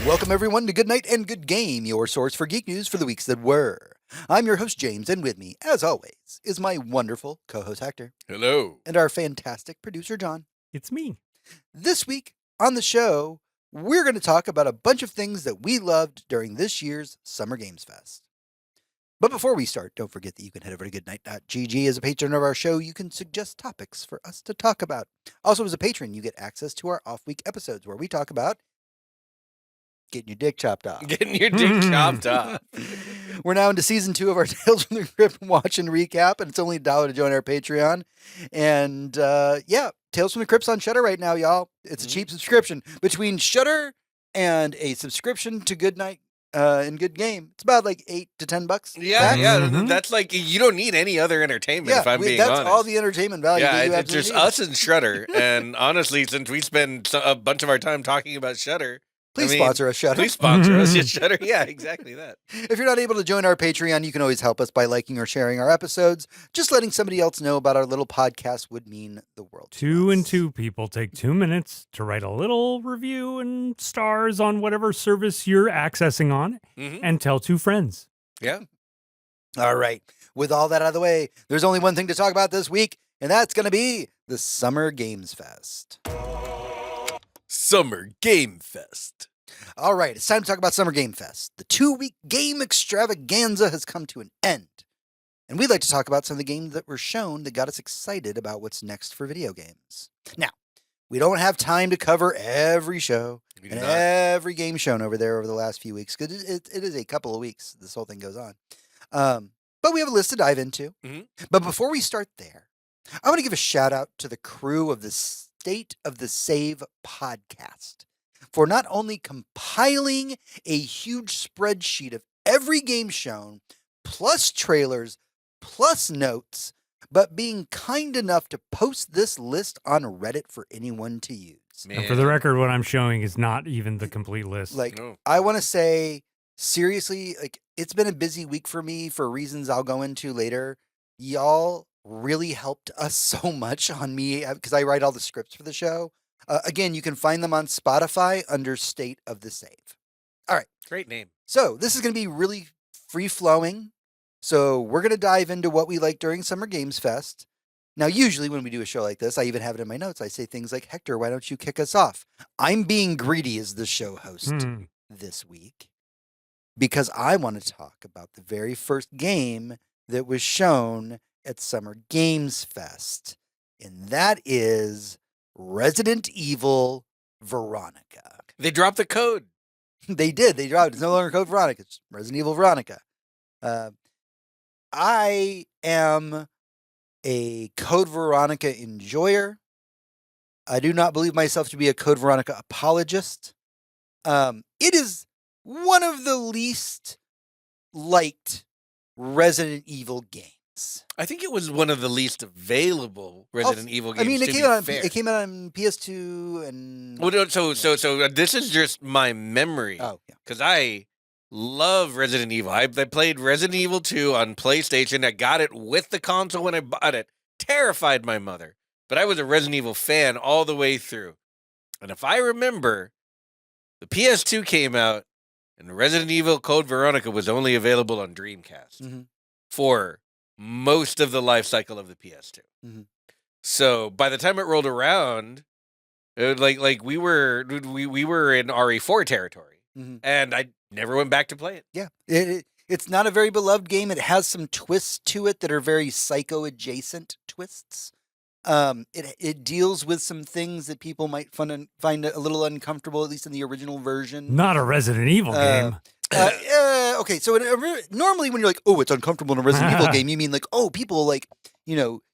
Welcome everyone to Goodnight and Good Game, your source for geek news for the weeks that were. I'm your host James, and with me, as always, is my wonderful co-host Hector. Hello. And our fantastic producer John. It's me. This week on the show, we're going to talk about a bunch of things that we loved during this year's Summer Games Fest. But before we start, don't forget that you can head over to goodnight.gg. As a patron of our show, you can suggest topics for us to talk about. Also, as a patron, you get access to our off-week episodes where we talk about getting your dick chopped off. Getting your dick chopped off. We're now into season 2 of our Tales from the Crypt watch and recap, and it's only $1 to join our Patreon. And yeah, Tales from the Crypt's on Shudder right now, y'all. It's a cheap subscription. Between Shudder and a subscription to Goodnight and Good Game, it's about like $8 to $10. Yeah, that's like, you don't need any other entertainment, if I'm being honest. That's all the entertainment value that you it's just need. us and Shudder. And honestly, since we spend a bunch of our time talking about Shudder, Please sponsor us, Shudder. Please sponsor us, Shudder. Yeah, exactly that. If you're not able to join our Patreon, you can always help us by liking or sharing our episodes. Just letting somebody else know about our little podcast would mean the world to us. 2 and 2 people take 2 minutes to write a little review and stars on whatever service you're accessing on, and tell 2 friends. Yeah. All right. With all that out of the way, there's only one thing to talk about this week, and that's going to be the Summer Games Fest. Summer Game Fest. All right, it's time to talk about Summer Game Fest. The 2-week game extravaganza has come to an end. And we'd like to talk about some of the games that were shown that got us excited about what's next for video games. Now, we don't have time to cover every show and every game shown over there over the last few weeks, because it is a couple of weeks this whole thing goes on. But we have a list to dive into. But before we start there, I want to give a shout out to the crew of the State of the Save podcast for not only compiling a huge spreadsheet of every game shown, plus trailers, plus notes, but being kind enough to post this list on Reddit for anyone to use. And for the record, what I'm showing is not even the complete list. I want to say, seriously, it's been a busy week for me for reasons I'll go into later. Y'all really helped us so much on me because I write all the scripts for the show. Again, you can find them on Spotify under State of the Save. All right. Great name. So this is going to be really free-flowing. So we're going to dive into what we like during Summer Games Fest. Now, usually when we do a show like this, I even have it in my notes. I say things like, Hector, why don't you kick us off? I'm being greedy as the show host this week because I want to talk about the very first game that was shown at Summer Games Fest, and that is Resident Evil Veronica. They dropped the code. They did. They dropped it. It's no longer Code Veronica. It's Resident Evil Veronica. I am a Code Veronica enjoyer. I do not believe myself to be a Code Veronica apologist. It is one of the least liked Resident Evil games. I think it was one of the least available Resident Evil games. I mean, it came out on PS2 and. Well, so this is just my memory. Oh, yeah. Because I love Resident Evil. I played Resident Evil 2 on PlayStation. I got it with the console when I bought it. Terrified my mother, but I was a Resident Evil fan all the way through. And if I remember, the PS2 came out, and Resident Evil Code Veronica was only available on Dreamcast for most of the life cycle of the PS2. So by the time it rolled around, like we were in RE4 territory, and I never went back to play it. Yeah, it's not a very beloved game. It has some twists to it that are very psycho-adjacent twists. It deals with some things that people might find a little uncomfortable, at least in the original version. Not a Resident Evil game. Okay, so normally when you're like, oh, it's uncomfortable in a Resident Evil game, you mean like, oh, people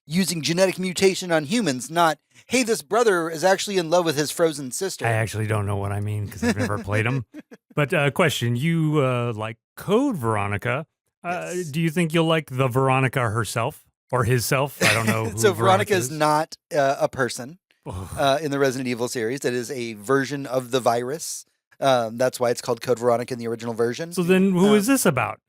using genetic mutation on humans, not, hey, this brother is actually in love with his frozen sister. I actually don't know what I mean because I've never played them. But question, you like Code Veronica. Yes. Do you think you'll like the Veronica herself or his-self? I don't know who So Veronica is not a person in the Resident Evil series. It is a version of the virus. That's why it's called Code Veronica in the original version. So then who is this about?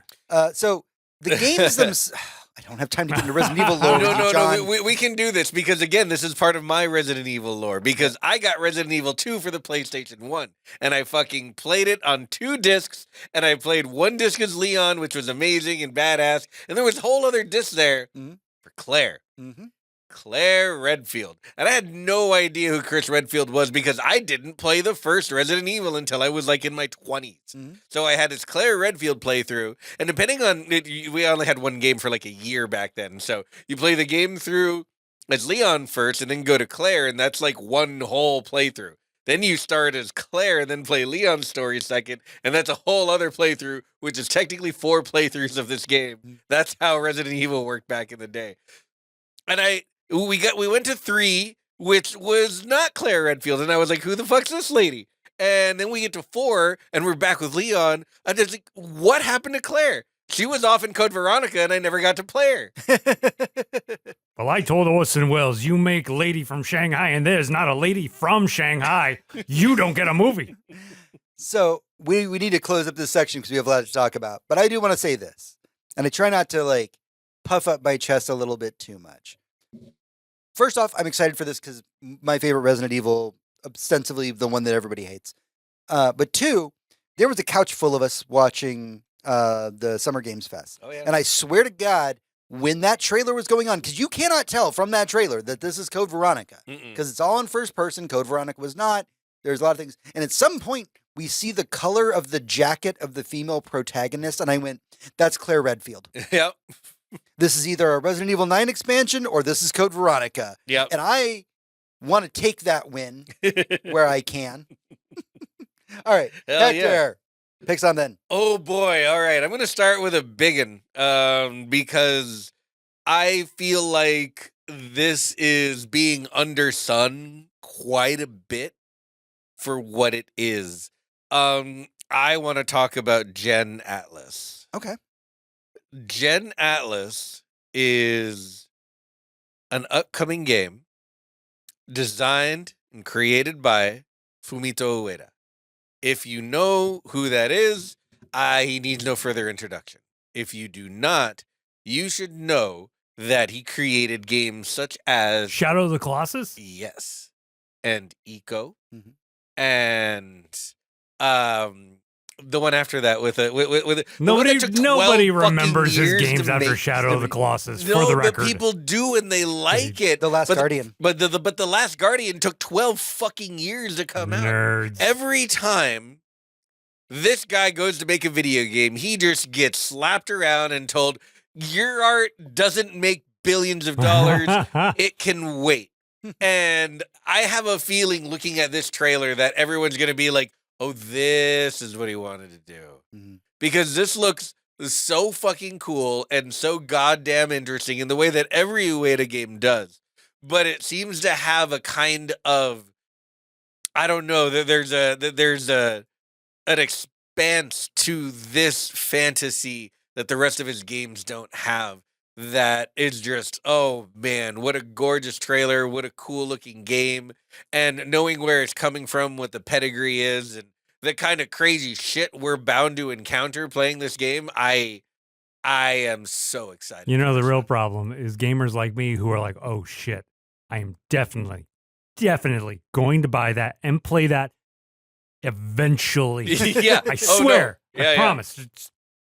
So the games themselves... I don't have time to get into Resident Evil lore. No, John. we can do this because, again, this is part of my Resident Evil lore because I got Resident Evil 2 for the PlayStation 1, and I fucking played it on 2 discs, and I played 1 disc as Leon, which was amazing and badass, and there was a whole other disc there for Claire. Mm-hmm. Claire Redfield. And I had no idea who Chris Redfield was because I didn't play the first Resident Evil until I was like in my 20s. Mm-hmm. So I had this Claire Redfield playthrough. And depending on it, we only had 1 game for like a year back then. So you play the game through as Leon first and then go to Claire. And that's like 1 whole playthrough. Then you start as Claire and then play Leon's story second. And that's a whole other playthrough, which is technically 4 playthroughs of this game. That's how Resident Evil worked back in the day. And we went to 3, which was not Claire Redfield, and I was like, who the fuck's this lady? And then we get to 4, and we're back with Leon, and it's like, what happened to Claire? She was off in Code Veronica, and I never got to play her. Well, I told Orson Welles, you make Lady from Shanghai, and there's not a lady from Shanghai. You don't get a movie. So we need to close up this section because we have a lot to talk about. But I do want to say this, and I try not to like puff up my chest a little bit too much. First off, I'm excited for this because my favorite Resident Evil, ostensibly the one that everybody hates. But 2, there was a couch full of us watching the Summer Games Fest. Oh, yeah. And I swear to God, when that trailer was going on, because you cannot tell from that trailer that this is Code Veronica, because it's all in first person. Code Veronica was not. There's a lot of things. And at some point, we see the color of the jacket of the female protagonist, and I went, that's Claire Redfield. Yep. This is either a Resident Evil 9 expansion or this is Code Veronica. Yep. And I want to take that win where I can. All right. Hell Hector. Pick some then. Oh, boy. All right. I'm going to start with a big one because I feel like this is being undersung quite a bit for what it is. I want to talk about Gen Atlas. Okay. Gen Atlas is an upcoming game designed and created by Fumito Ueda. If you know who that is, he needs no further introduction. If you do not, you should know that he created games such as Shadow of the Colossus? Yes, and Eco, Mm-hmm. and the one after that with nobody remembers his games after Shadow of the Colossus. For the record, but people do and they like it. The Last Guardian. But the Last Guardian took 12 fucking years to come out. Nerds. Every time this guy goes to make a video game, he just gets slapped around and told, "Your art doesn't make billions of dollars. It can wait." And I have a feeling looking at this trailer that everyone's going to be like, oh, this is what he wanted to do. Mm-hmm. Because this looks so fucking cool and so goddamn interesting in the way that every Ueda game does. But it seems to have a kind of, I don't know, there's an expanse to this fantasy that the rest of his games don't have. That is just, oh man, what a gorgeous trailer, what a cool looking game, and knowing where it's coming from, what the pedigree is, and the kind of crazy shit we're bound to encounter playing this game, I am so excited. You know, the real problem is gamers like me who are like, oh shit, I am definitely going to buy that and play that eventually. Yeah. I swear. Oh, no. I promise.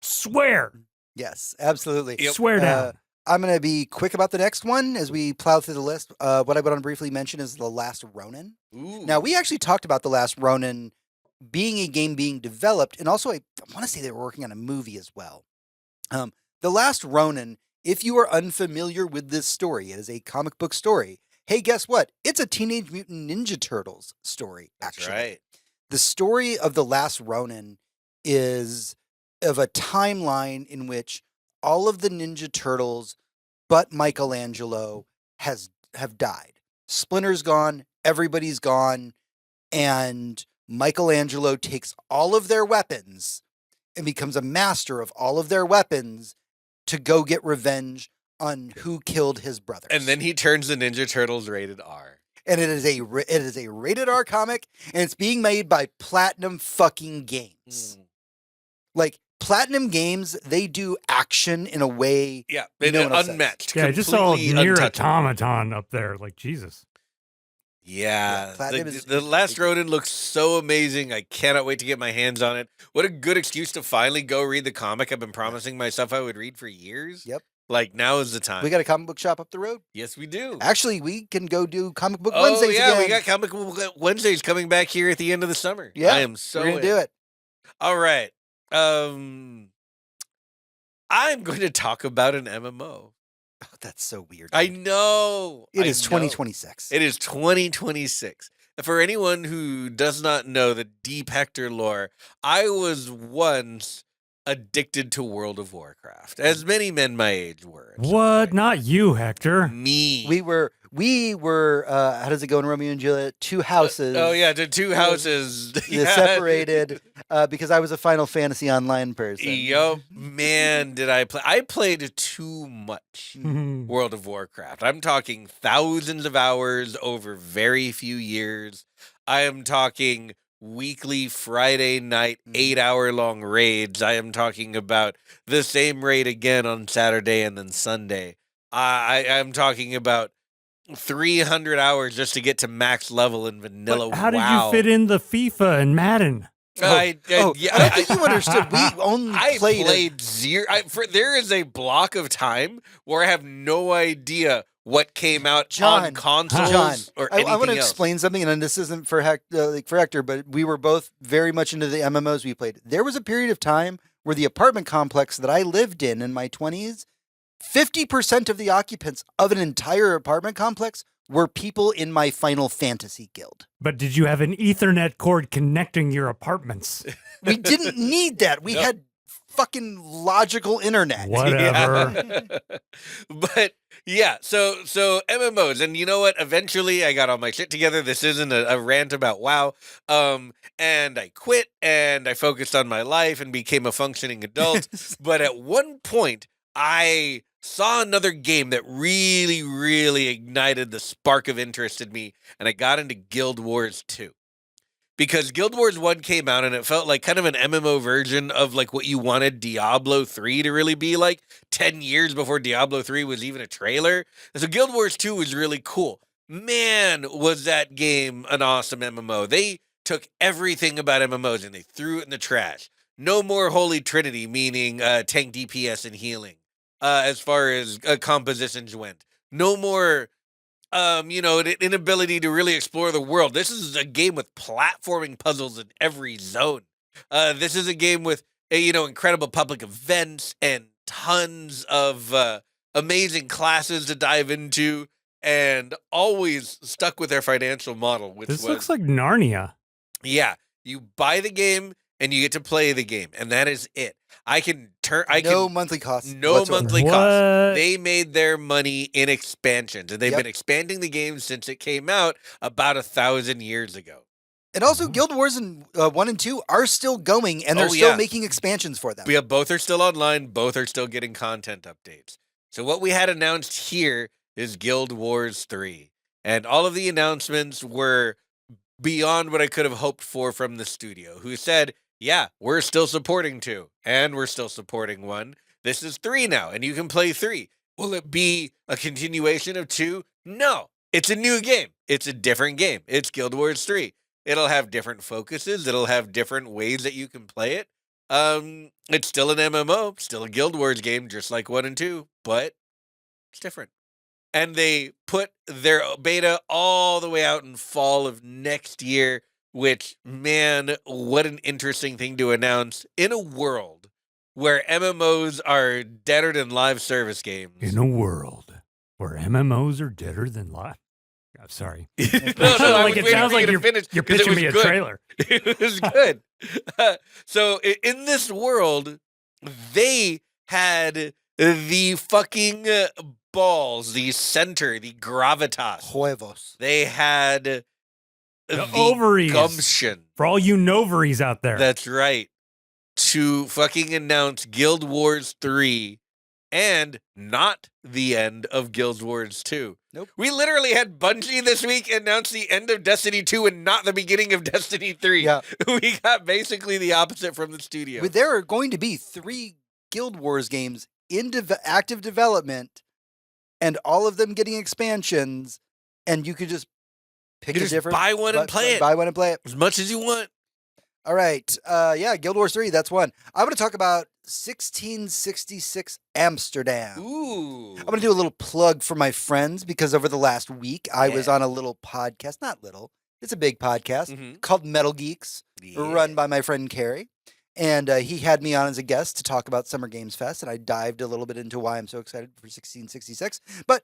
Swear. Yes, absolutely. Yep. Swear down. I'm going to be quick about the next one as we plow through the list. What I want to briefly mention is The Last Ronin. Ooh. Now, we actually talked about The Last Ronin being a game being developed, and also I want to say they were working on a movie as well. The Last Ronin, if you are unfamiliar with this story, it is a comic book story. Hey, guess what? It's a Teenage Mutant Ninja Turtles story, actually. That's right. The story of The Last Ronin is of a timeline in which all of the Ninja Turtles but Michelangelo have died. Splinter's gone, everybody's gone, and Michelangelo takes all of their weapons and becomes a master of all of their weapons to go get revenge on who killed his brothers. And then he turns the Ninja Turtles rated R. And it is a rated R comic, and it's being made by Platinum fucking Games. Like, Platinum Games, they do action in a way. Yeah, No one else unmatched. Yeah, I just saw completely Near untouchable. Automaton up there. Like, Jesus. Yeah, Platinum the, is the Last big. Ronin looks so amazing. I cannot wait to get my hands on it. What a good excuse to finally go read the comic I've been promising myself I would read for years. Yep. Like, now is the time. We got a comic book shop up the road. Yes, we do. Actually, we can go do comic book Oh, Wednesdays yeah, again. we got Comic Book Wednesdays coming back here at the end of the summer. Yeah, I am so We're gonna in. do it. All right. I'm going to talk about an MMO. Oh, that's so weird. I dude. know. It I is know. 2026. It is 2026. For anyone who does not know the deep Hector lore, I was once addicted to World of Warcraft, as many men my age were. at some What? point. Not you, Hector. Me. We were. How does it go in Romeo and Juliet? Two houses. Oh yeah, the two houses. They're separated because I was a Final Fantasy Online person. Yup, man, did I play? I played too much Mhm. World of Warcraft. I'm talking thousands of hours over very few years. I am talking weekly Friday night 8-hour long raids. I am talking about the same raid again on Saturday and then Sunday. I'm talking about 300 hours just to get to max level in vanilla. But how did WoW. you fit in the FIFA and Madden? I don't think you understood. We only I played. played zero. There is a block of time where I have no idea what came out John, on consoles John, or I anything want to else. explain something, and this isn't for Hector, but we were both very much into the MMOs we played. There was a period of time where the apartment complex that I lived in my 20s, 50% of the occupants of an entire apartment complex were people in my Final Fantasy guild. But did you have an Ethernet cord connecting your apartments? We didn't need that. We Nope. had fucking logical internet. Whatever. Yeah. But yeah, so MMOs, and you know what? Eventually, I got all my shit together. This isn't a rant about WoW. And I quit, and I focused on my life and became a functioning adult. But at one point, I saw another game that really, really ignited the spark of interest in me, and I got into Guild Wars 2. Because Guild Wars 1 came out and it felt like kind of an MMO version of like what you wanted Diablo 3 to really be like 10 years before Diablo 3 was even a trailer. And so Guild Wars 2 was really cool. Man, was that game an awesome MMO. They took everything about MMOs and they threw it in the trash. No more Holy Trinity, meaning tank DPS and healing, as far as compositions went. No more the inability to really explore the world. This is a game with platforming puzzles in every zone. This is a game with, incredible public events and tons of amazing classes to dive into, and always stuck with their financial model, which This was, looks like Narnia. yeah, you buy the game and you get to play the game, and that is it. No monthly costs. No whatsoever. monthly What? costs. They made their money in expansions, and they've Yep. been expanding the game since it came out about 1,000 years ago. And also, Guild Wars 1 and 2 are still going, and they're Oh, still yeah. making expansions for them. Yeah, both are still online. Both are still getting content updates. So what we had announced here is Guild Wars 3. And all of the announcements were beyond what I could have hoped for from the studio, who said, yeah, we're still supporting 2, and we're still supporting 1. This is 3 now, and you can play 3. Will it be a continuation of 2? No, it's a new game. It's a different game. It's Guild Wars 3. It'll have different focuses. It'll have different ways that you can play it. It's still an MMO, still a Guild Wars game, just like 1 and 2, but it's different. And they put their beta all the way out in fall of next year, which, man, what an interesting thing to announce in a world where MMOs are deader than live service games. In a world where MMOs are deader than live. I'm sorry. No, It I was sounds like waiting for you to finish You're 'cause it pitching me a was good. trailer. It was good. So in this world, they had the fucking balls, the center, the gravitas. Huevos. They had the ovaries. gumption. For all you novaries out there. That's right. To fucking announce Guild Wars 3 and not the end of Guild Wars 2. Nope. We literally had Bungie this week announce the end of Destiny 2 and not the beginning of Destiny 3. Yeah. We got basically the opposite from the studio. There are going to be 3 Guild Wars games in active development, and all of them getting expansions, and you could just pick You a just different... buy one and play it. Buy one and play it. As much as you want. All right. Yeah, Guild Wars 3, that's one. I'm going to talk about 1666 Amsterdam. Ooh. I'm going to do a little plug for my friends, because over the last week, I was on a little podcast. Not little. It's a big podcast called Metal Geeks, run by my friend Carrie. And he had me on as a guest to talk about Summer Games Fest, and I dived a little bit into why I'm so excited for 1666. But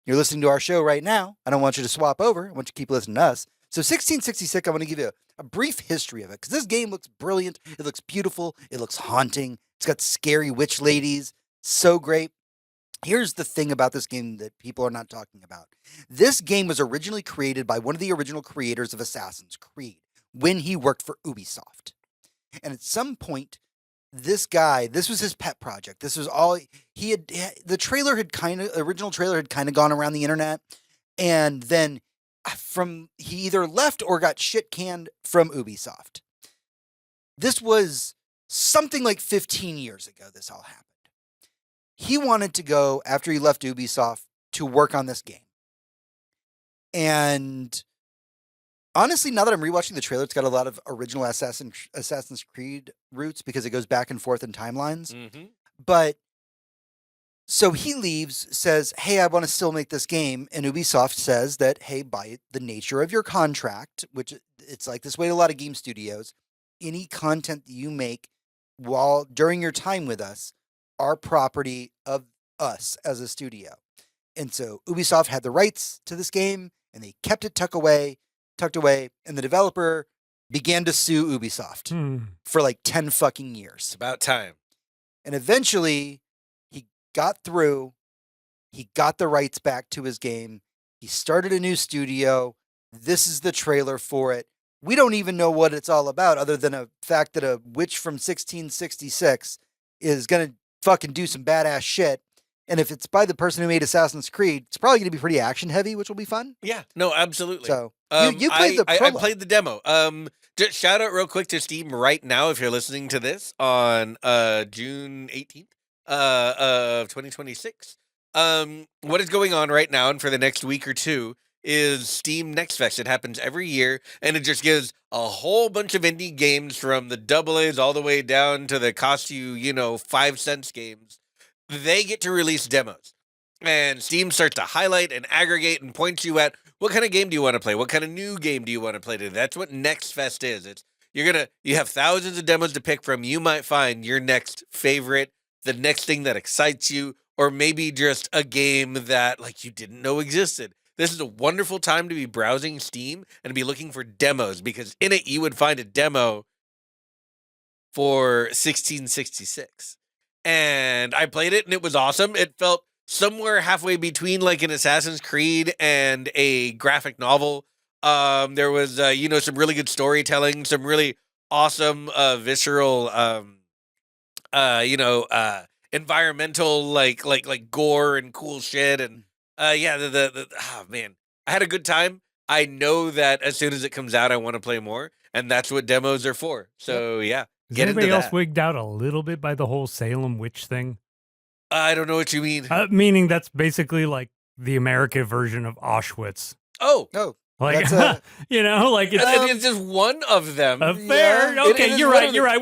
you're listening to our show right now. I don't want you to swap over. I want you to keep listening to us. So 1666, I want to give you a brief history of it, because this game looks brilliant. It looks beautiful. It looks haunting. It's got scary witch ladies. So great. Here's the thing about this game that people are not talking about. This game was originally created by one of the original creators of Assassin's Creed when he worked for Ubisoft. And at some point, this guy, this was his pet project. This was all he had. The original trailer had kind of gone around the internet. And then he either left or got shit canned from Ubisoft. This was something like 15 years ago this all happened. He wanted to go, after he left Ubisoft, to work on this game. And honestly, now that I'm rewatching the trailer, it's got a lot of original Assassin's Creed roots, because it goes back and forth in timelines. But so he leaves, says, hey, I want to still make this game. And Ubisoft says that, hey, by the nature of your contract, which it's like this way to a lot of game studios, any content that you make during your time with us are property of us as a studio. And so Ubisoft had the rights to this game, and they kept it tucked away, and the developer began to sue Ubisoft for like 10 fucking years. It's about time. And eventually, he got through. He got the rights back to his game. He started a new studio. This is the trailer for it. We don't even know what it's all about, other than a fact that a witch from 1666 is going to fucking do some badass shit. And if it's by the person who made Assassin's Creed, it's probably going to be pretty action heavy, which will be fun. Yeah, no, absolutely. So you played the I prologue. played the demo. Just shout out real quick to Steam right now if you're listening to this on June 18th of 2026. What is going on right now and for the next week or two is Steam Next Fest. It happens every year, and it just gives a whole bunch of indie games from the AA's all the way down to the cost you, 5 cents games. They get to release demos, and Steam starts to highlight and aggregate and point you at what kind of game do you want to play? What kind of new game do you want to play today? That's what Next Fest is. You have thousands of demos to pick from. You might find your next favorite, the next thing that excites you, or maybe just a game that you didn't know existed. This is a wonderful time to be browsing Steam and to be looking for demos, because in it you would find a demo for 1666. And I played it and it was awesome. It felt somewhere halfway between like an Assassin's Creed and a graphic novel. There was, some really good storytelling, some really awesome, visceral, environmental, like gore and cool shit. And, man, I had a good time. I know that as soon as it comes out, I want to play more, and that's what demos are for. So, yeah. Is Get anybody into else that. wigged out a little bit by the whole Salem witch thing? I don't know what you mean. Meaning that's basically like the American version of Auschwitz. Oh, Like, That's it's just one of them. Fair. Yeah, Okay, you're right. You're right.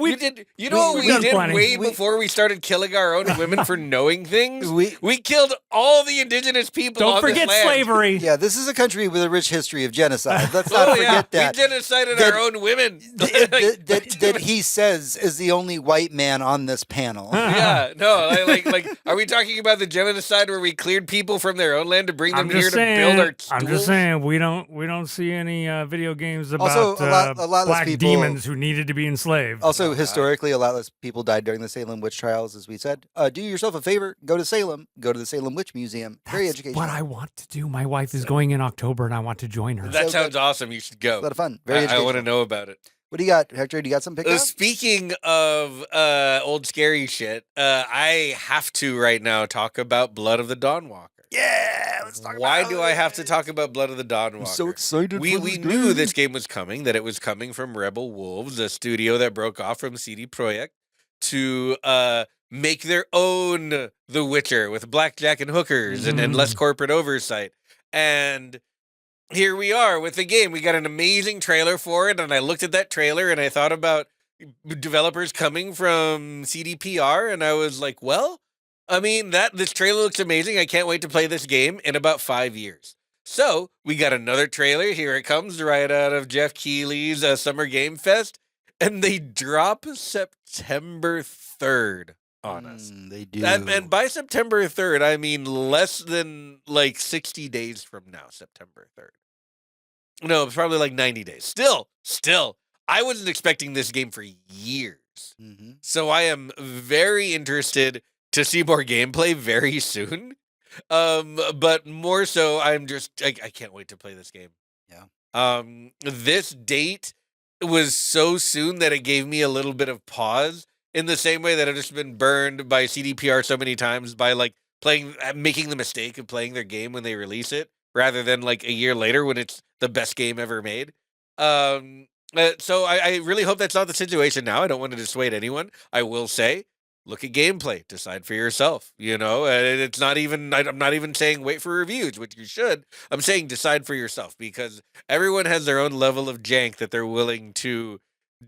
You know what we done did planning. way before we started killing our own women for knowing things? We- We killed all the indigenous people Don't on forget this land. slavery. Yeah, this is a country with a rich history of genocide. Let's not Oh, forget yeah. that. We genocided That- our own women. that he says is the only white man on this panel. Yeah, no, like, are we talking about the genocide where we cleared people from their own land to bring them I'm here just to saying. build our I'm just stools? saying we don't see any video games about Also, a lot less black people- demons who needed to be enslaved. Also, historically, a lot less people died during the Salem witch trials, as we said. Do yourself a favor, go to Salem, go to the Salem Witch Museum. Very That's educational. what I want to do. My wife is going in October, and I want to join her. That So sounds good. awesome. You should go. It's a lot of fun. Very I educational. want to know about it. What do you got, Hector? Do you got some pick up? Speaking of old scary shit, I have to right now talk about Blood of the Dawnwalker. Yeah, let's talk Why about do I have to talk about Blood of the Dawnwalker? I'm so excited We for this knew game. this game was coming, that it was coming from Rebel Wolves, a studio that broke off from CD Projekt to make their own The Witcher with blackjack and hookers and less corporate oversight. And here we are with the game. We got an amazing trailer for it, and I looked at that trailer and I thought about developers coming from CDPR, and I was like, well, I mean, this trailer looks amazing. I can't wait to play this game in about 5 years. So we got another trailer. Here it comes right out of Jeff Keighley's Summer Game Fest, and they drop September 3rd on us. They do. And by September 3rd, I mean less than like 60 days from now, September 3rd. No, it's probably like 90 days. Still, I wasn't expecting this game for years. So I am very interested to see more gameplay very soon. But more so, I can't wait to play this game. Yeah. This date was so soon that it gave me a little bit of pause, in the same way that I've just been burned by CDPR so many times by like making the mistake of playing their game when they release it, rather than like a year later when it's the best game ever made. So I really hope that's not the situation now. I don't want to dissuade anyone. I will say, look at gameplay, decide for yourself. You know, it's not even, I'm not even saying wait for reviews, which you should. I'm saying decide for yourself, because everyone has their own level of jank that they're willing to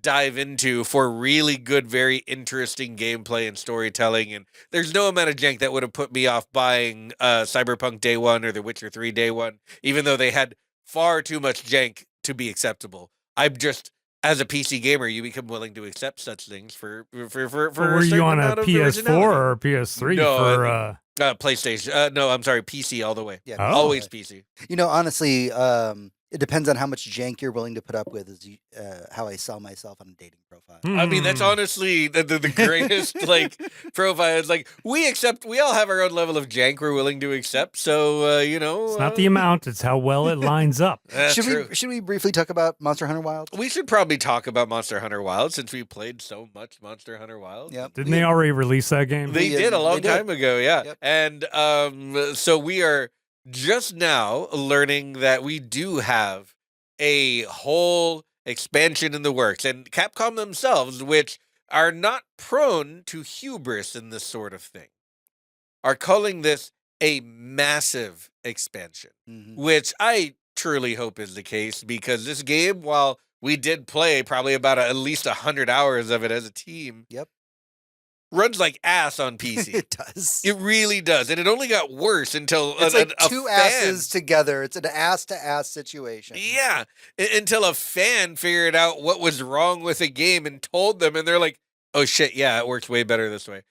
dive into for really good, very interesting gameplay and storytelling. And there's no amount of jank that would have put me off buying Cyberpunk Day One or The Witcher 3 Day One, even though they had far too much jank to be acceptable. I'm just, as a PC gamer, you become willing to accept such things for Were you on a PS4 or a PS3 no, PlayStation? No, I'm sorry, PC all the way. Yeah, always PC. You know, honestly, it depends on how much jank you're willing to put up with, is how I sell myself on a dating profile. I mean, that's honestly the greatest like profile. It's like, we all have our own level of jank we're willing to accept. So, you know. It's not the amount, it's how well it lines up. Should we briefly talk about Monster Hunter Wilds? We should probably talk about Monster Hunter Wilds, since we played so much Monster Hunter Wilds. Yep. Didn't they already release that game? They did a long time ago, yeah. Yep. And so we are just now learning that we do have a whole expansion in the works, and Capcom themselves, which are not prone to hubris in this sort of thing, are calling this a massive expansion, which I truly hope is the case, because this game, while we did play probably about at least 100 hours of it as a team, runs like ass on PC. It does. It really does. And it only got worse until it's like two asses together. It's an ass-to-ass situation. Yeah. Until a fan figured out what was wrong with the game and told them, and they're like, oh shit, yeah, it works way better this way.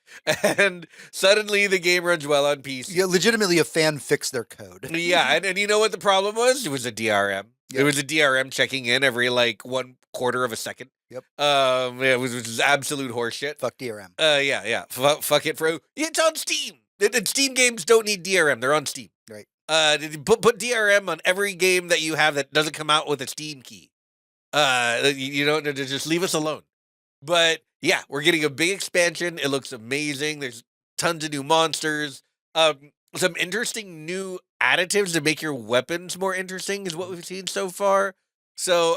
And suddenly the game runs well on PC. Yeah, legitimately a fan fixed their code. Yeah, and you know what the problem was? It was a DRM. Yep. It was a DRM checking in every like 1/4 of a second. Yep. It was absolute horseshit. Fuck DRM. Yeah. Fuck it, bro. It's on Steam. And Steam games don't need DRM. They're on Steam. Right. Put DRM on every game that you have that doesn't come out with a Steam key. You know, just leave us alone. But yeah, we're getting a big expansion. It looks amazing. There's tons of new monsters. Some interesting new additives to make your weapons more interesting is what we've seen so far. So,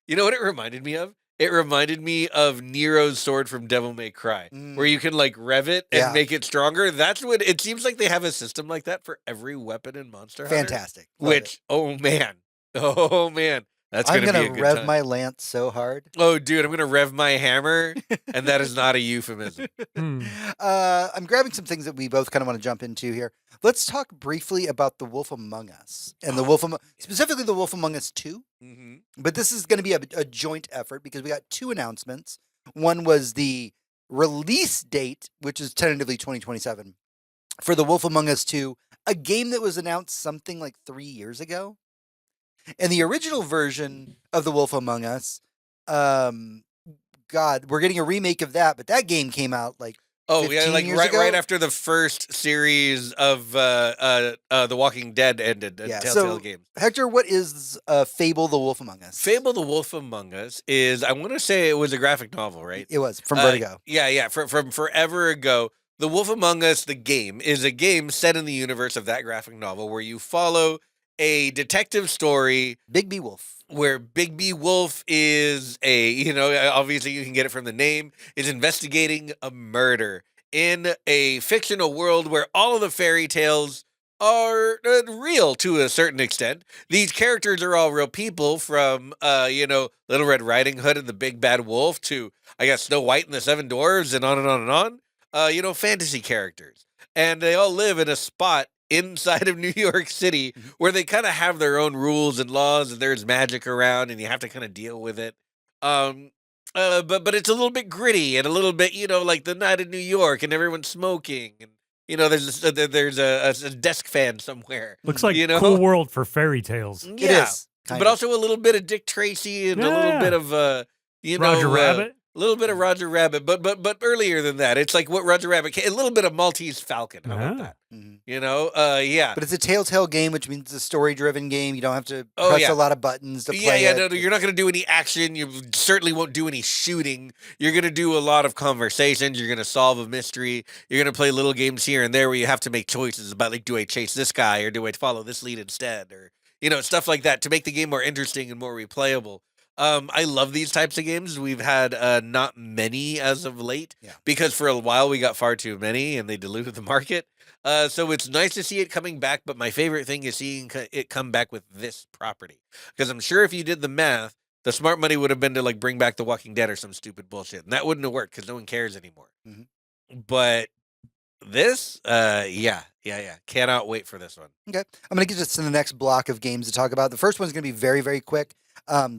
you know what it reminded me of? It reminded me of Nero's sword from Devil May Cry, where you can like rev it and make it stronger. That's what it seems like. They have a system like that for every weapon in Monster Hunter. Fantastic. Oh man, that's I'm gonna be a gonna good rev time. my lance so hard. Oh, dude, I'm gonna rev my hammer, and that is not a euphemism. I'm grabbing some things that we both kind of want to jump into here. Let's talk briefly about The Wolf Among Us and specifically The Wolf Among Us 2. But this is going to be a joint effort, because we got two announcements. One was the release date, which is tentatively 2027, for The Wolf Among Us 2, a game that was announced something like 3 years ago. And the original version of The Wolf Among Us, God, we're getting a remake of that, but that game came out like Oh 15 yeah, like years right ago? right after the first series of The Walking Dead ended. Yeah, Telltale so- Games. Hector, what is Fable the Wolf Among Us? Fable: The Wolf Among Us is, I want to say, it was a graphic novel, right? It was from Vertigo. Yeah. From forever ago. The Wolf Among Us, the game, is a game set in the universe of that graphic novel where you follow a detective story Big B Wolf. where Big B Wolf is obviously you can get it from the name, is investigating a murder in a fictional world where all of the fairy tales are real to a certain extent. These characters are all real people, from Little Red Riding Hood and the Big Bad Wolf to, I guess, Snow White and the Seven Dwarves, and on and on and on. Fantasy characters. And they all live in a spot inside of New York City where they kind of have their own rules and laws, and there's magic around, and you have to kind of deal with it. But it's a little bit gritty and a little bit, like the night in New York, and everyone's smoking, and there's a desk fan somewhere. Looks like cool world for fairy tales. It Yeah, is. but also a little bit of Dick Tracy and a little bit of Roger Rabbit. a little bit of Roger Rabbit, but earlier than that, it's like what Roger Rabbit, a little bit of Maltese Falcon. How about that? Mhm. Yeah. But it's a Telltale game, which means it's a story-driven game. You don't have to Oh, press yeah. a lot of buttons to play Yeah, it. no, you're not going to do any action. You certainly won't do any shooting. You're going to do a lot of conversations. You're going to solve a mystery. You're going to play little games here and there where you have to make choices about, like, do I chase this guy or do I follow this lead instead? Or, stuff like that to make the game more interesting and more replayable. I love these types of games. We've had not many as of late, because for a while we got far too many and they diluted the market. So it's nice to see it coming back, but my favorite thing is seeing it come back with this property. Because I'm sure if you did the math, the smart money would have been to, like, bring back The Walking Dead or some stupid bullshit. And that wouldn't have worked because no one cares anymore. Mhm. But this, yeah. Cannot wait for this one. Okay. I'm going to get us to the next block of games to talk about. The first one's going to be very, very quick.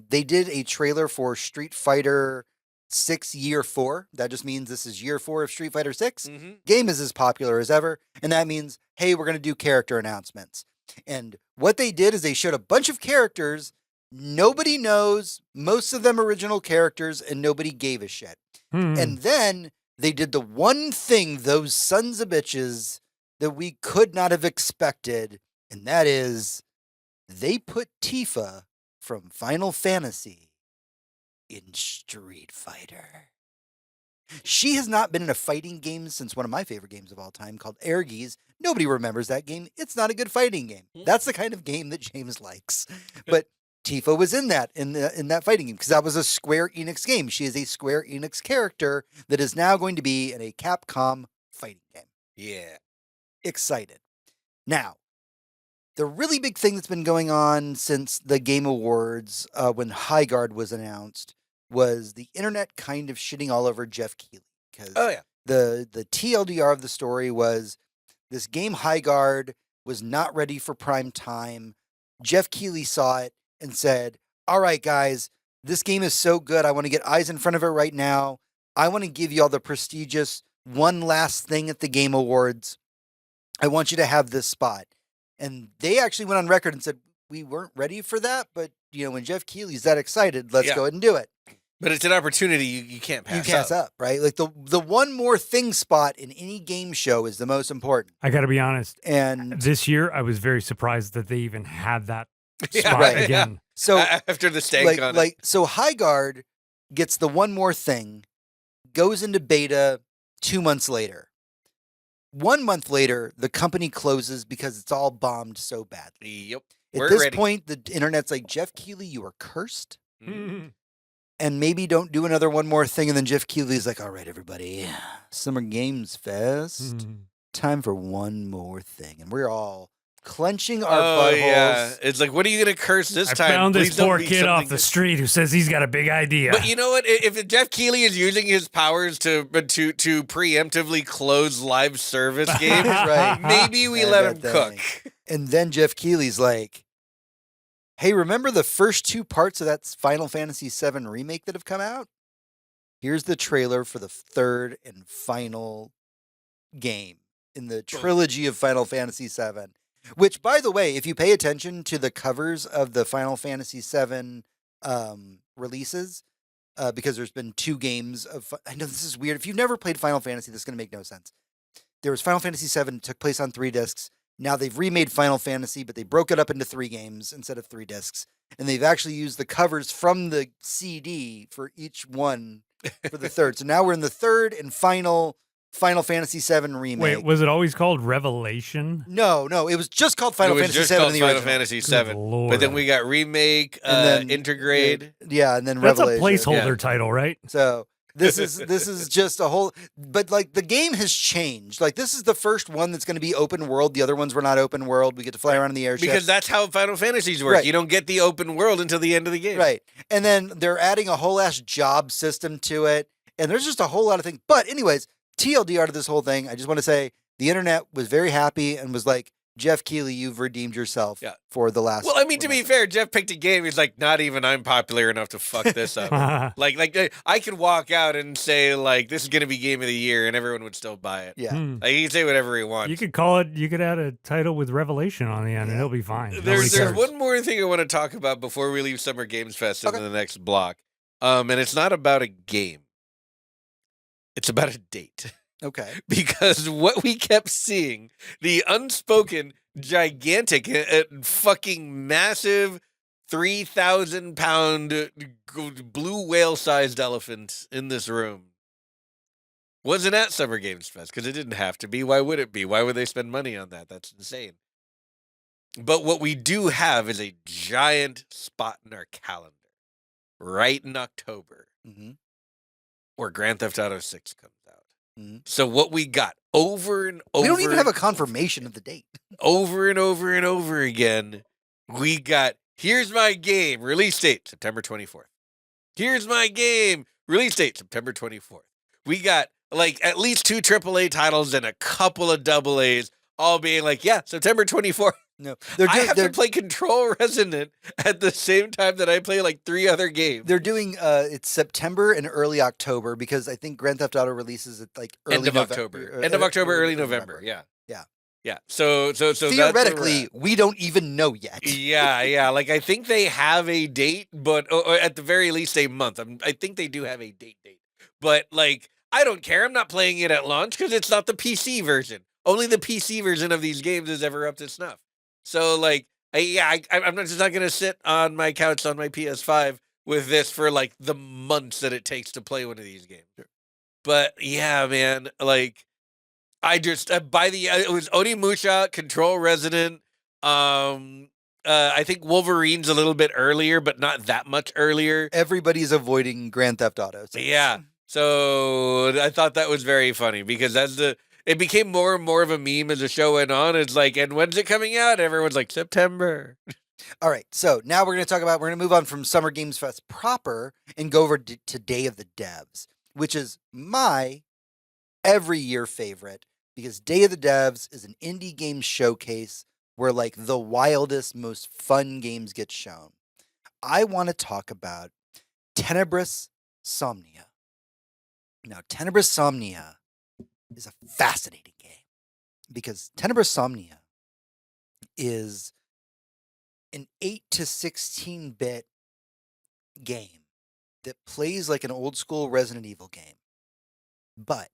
They did a trailer for Street Fighter 6 Year 4. That just means this is Year 4 of Street Fighter 6. Mm-hmm. Game is as popular as ever. And that means, hey, we're going to do character announcements. And what they did is they showed a bunch of characters nobody knows, most of them original characters, and nobody gave a shit. And then they did the one thing those sons of bitches that we could not have expected, and that is they put Tifa from Final Fantasy in Street Fighter. She has not been in a fighting game since one of my favorite games of all time called Air Geese. Nobody remembers that game. It's not a good fighting game. That's the kind of game that James likes. But Tifa was in that fighting game because that was a Square Enix game. She is a Square Enix character that is now going to be in a Capcom fighting game. Yeah. Excited. Now, the really big thing that's been going on since the Game Awards, when Highguard was announced, was the internet kind of shitting all over Jeff Keighley. Because the TLDR of the story was this game Highguard was not ready for prime time. Jeff Keighley saw it and said, all right, guys, this game is so good. I want to get eyes in front of it right now. I want to give you all the prestigious one last thing at the Game Awards. I want you to have this spot. And they actually went on record and said, we weren't ready for that, but when Jeff Keighley's that excited, let's go ahead and do it. But it's an opportunity you can't pass up. You can't up, right? Like the one more thing spot in any game show is the most important. I got to be honest. And this year, I was very surprised that they even had that spot again. So after the stank on it. So Highguard gets the one more thing, goes into beta 2 months later. 1 month later, the company closes because it's all bombed so badly. Yep. At this point, the internet's like, Jeff Keighley, you are cursed. And maybe don't do another one more thing. And then Jeff Keighley's like, all right, everybody, Summer Games Fest. Time for one more thing. And we're all clenching our buttholes. Yeah. It's like, what are you going to curse this time? I found Please this don't poor be kid off something the street who says he's got a big idea. But you know what? If Jeff Keighley is using his powers to preemptively close live service games, right? Maybe we let him cook. And then Jeff Keighley's like, hey, remember the first two parts of that Final Fantasy VII remake that have come out? Here's the trailer for the third and final game in the trilogy of Final Fantasy VII. Which, by the way, if you pay attention to the covers of the Final Fantasy VII releases, because there's been 2 games of. I know this is weird. If you've never played Final Fantasy, this is going to make no sense. There was Final Fantasy VII, took place on 3 discs. Now they've remade Final Fantasy, but they broke it up into 3 games instead of 3 discs. And they've actually used the covers from the CD for each one for the third. So now we're in the third and final Final Fantasy VII remake. Wait, was it always called Revelation? No, it was just called Final it was Fantasy just VII called in the Final original. Fantasy Good VII. Lord. But then we got remake, And then- integrate. Yeah, and then That's Revelation. a placeholder Yeah. title, right? So this is just a whole. But like the game has changed. Like this is the first one that's going to be open world. The other ones were not open world. We get to fly around in the airship. Because that's how Final Fantasies work. Right. You don't get the open world until the end of the game. Right. And then they're adding a whole ass job system to it. And there's just a whole lot of things. But anyways, TLDR to this whole thing, I just want to say the internet was very happy and was like, Jeff Keighley, you've redeemed yourself Yeah. for the last. Well, I mean, to be fair, Jeff picked a game. He's like, not even I'm popular enough to fuck this up. like I could walk out and say like, this is going to be game of the year, and everyone would still buy it. Yeah. Like, he can say whatever he wants. You could call it. You could add a title with Revelation on the end, and Yeah. it'll be fine. Nobody There's cares. one more thing I want to talk about before we leave Summer Games Fest Okay. in the next block. And it's not about a game. It's about a date. Okay. Because what we kept seeing, the unspoken, gigantic, fucking massive 3,000-pound blue whale-sized elephant in this room wasn't at Summer Games Fest because it didn't have to be. Why would it be? Why would they spend money on that? That's insane. But what we do have is a giant spot in our calendar right in October Mm-hmm. where Grand Theft Auto 6 comes out. Mhm. So what we got over and over, We don't even have a confirmation of the date. over and over and over again, we got, here's my game, release date, September 24th. Here's my game, release date, September 24th. We got like at least 2 AAA titles and a couple of AA's all being like, yeah, September 24th. No, I have to play Control Resonant at the same time that I play like 3 other games. They're doing it's September and early October because I think Grand Theft Auto releases at like early End of October. End of October, early November. Yeah. Yeah. Yeah. So that's where we're Theoretically, at. we don't even know yet. Yeah. Like I think they have a date, but or at the very least a month. I think they do have a date. But like, I don't care. I'm not playing it at launch because it's not the PC version. Only the PC version of these games is ever up to snuff. So like, I'm just not going to sit on my couch on my PS5 with this for like the months that it takes to play one of these games. But yeah, man, like I just it was Onimusha, Control Resonant. I think Wolverine's a little bit earlier, but not that much earlier. Everybody's avoiding Grand Theft Auto. Yeah. So I thought that was very funny because it became more and more of a meme as the show went on. It's like, and when's it coming out? Everyone's like, September. All right, so now we're going to move on from Summer Games Fest proper and go over to Day of the Devs, which is my every year favorite because Day of the Devs is an indie game showcase where like the wildest, most fun games get shown. I want to talk about Tenebris Somnia. Now, Tenebris Somnia is a fascinating game because Tenebris Somnia is an 8 to 16-bit game that plays like an old school Resident Evil game. But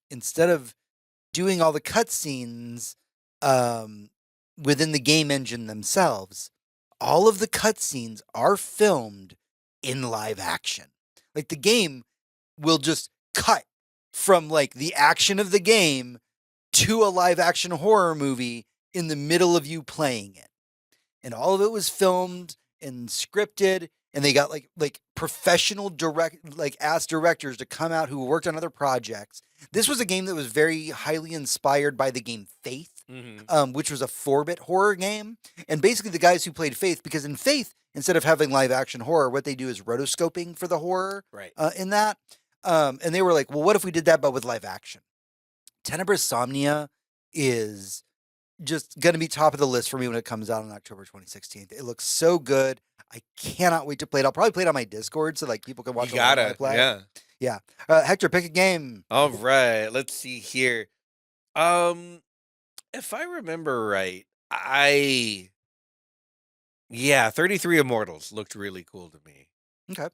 instead of doing all the cutscenes within the game engine themselves, all of the cutscenes are filmed in live action. Like the game will just cut from like the action of the game to a live action horror movie in the middle of you playing it. And all of it was filmed and scripted, and they got like professional ass directors to come out who worked on other projects. This was a game that was very highly inspired by the game Faith, which was a 4-bit horror game. And basically the guys who played Faith, because in Faith, instead of having live action horror, what they do is rotoscoping for the horror in that. And they were like, well, what if we did that but with live action? Tenebris Somnia is just going to be top of the list for me when it comes out on October 2016. It looks so good. I cannot wait to play it. I'll probably play it on my Discord so like people can watch You gotta, play. yeah. Hector, pick a game. All right, let's see here. If I remember right, 33 Immortals looked really cool to me. Okay.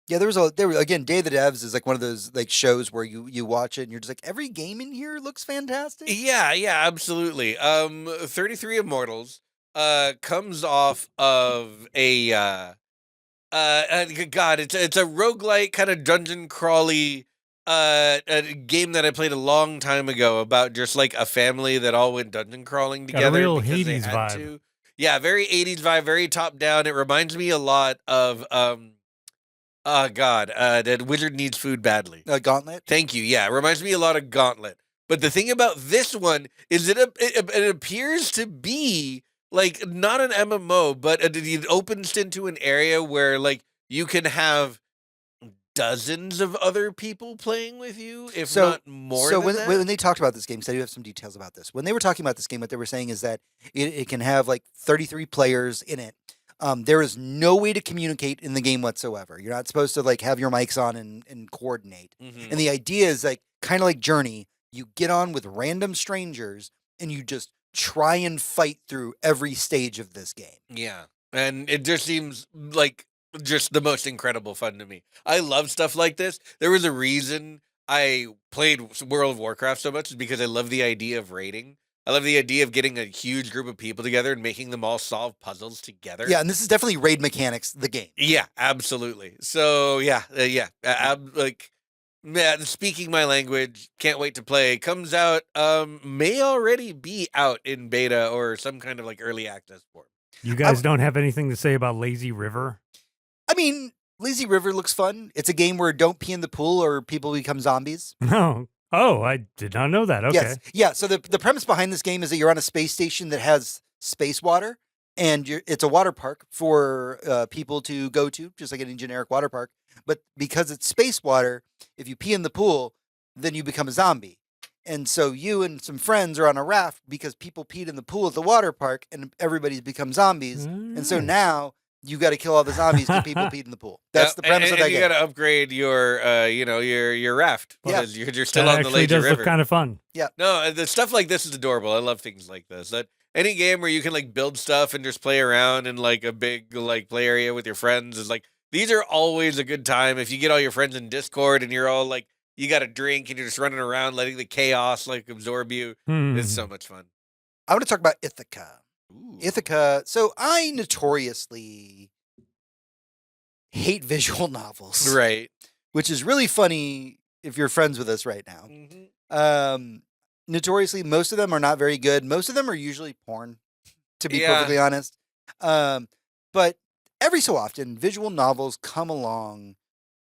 Yeah, there were again, Day of the Devs is like one of those like shows where you watch it and you're just like every game in here looks fantastic. Yeah, yeah, absolutely. 33 Immortals comes off of God, it's a roguelike kind of dungeon crawly a game that I played a long time ago about just like a family that all went dungeon crawling Got a together real because they Hades had vibe. to. Yeah, very 80s vibe, very top down. It reminds me a lot of oh God, that Wizard Needs Food Badly. Gauntlet. Thank you. Yeah, it reminds me a lot of Gauntlet. But the thing about this one is it appears to be like not an MMO, but it opens into an area where like you can have dozens of other people playing with you, if not more So than when that. when they talked about this game, so I do have some details about this. When they were talking about this game, what they were saying is that it can have like 33 players in it. There is no way to communicate in the game whatsoever. You're not supposed to like have your mics on and coordinate. Mhm. And the idea is like kind of like Journey. You get on with random strangers and you just try and fight through every stage of this game. Yeah. And it just seems like just the most incredible fun to me. I love stuff like this. There was a reason I played World of Warcraft so much is because I love the idea of raiding. I love the idea of getting a huge group of people together and making them all solve puzzles together. Yeah, and this is definitely raid mechanics, the game. Yeah, absolutely. So like, man, speaking my language, can't wait to play. Comes out, may already be out in beta or some kind of like early access form. You guys don't have anything to say about Lazy River? I mean, Lazy River looks fun. It's a game where don't pee in the pool or people become zombies. No. Oh, I did not know that. Okay. Yes. Yeah. So the premise behind this game is that you're on a space station that has space water, and it's a water park for people to go to, just like any generic water park. But because it's space water, if you pee in the pool, then you become a zombie. And so you and some friends are on a raft because people peed in the pool at the water park, and everybody's become zombies. And so Mm. now you got to kill all the zombies because people peed in the pool. That's the premise of that and you game. got to upgrade your, your raft Yeah. because you're still That on the actually lazy does river. look kind of fun. No, the stuff like this is adorable. I love things like this. That any game where you can like build stuff and just play around in like a big like play area with your friends is like these are always a good time. If you get all your friends in Discord and you're all like you got a drink and you're just running around letting the chaos like absorb you, it's so much fun. I want to talk about Ithaca. Ooh. Ithaca. So I notoriously hate visual novels, Right. which is really funny if you're friends with us right now. Mhm. Notoriously, most of them are not very good. Most of them are usually porn, to be Yeah. perfectly honest. But every so often, visual novels come along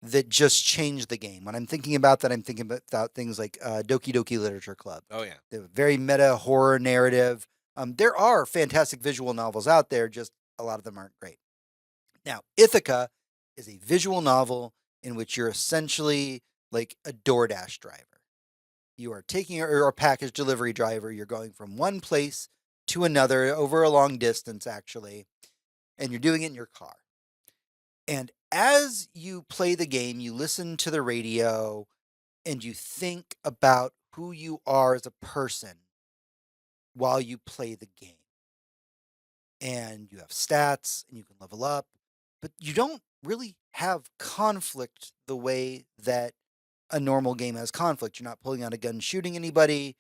that just change the game. When I'm thinking about that, I'm thinking about things like Doki Doki Literature Club. Oh yeah. They have a very meta horror narrative. There are fantastic visual novels out there, just a lot of them aren't great. Now, Ithaca is a visual novel in which you're essentially like a DoorDash driver. You are taking or a package delivery driver. You're going from one place to another over a long distance, actually, and you're doing it in your car. And as you play the game, you listen to the radio and you think about who you are as a person while you play the game. And you have stats and you can level up, but you don't really have conflict the way that a normal game has conflict. You're not pulling out a gun shooting anybody.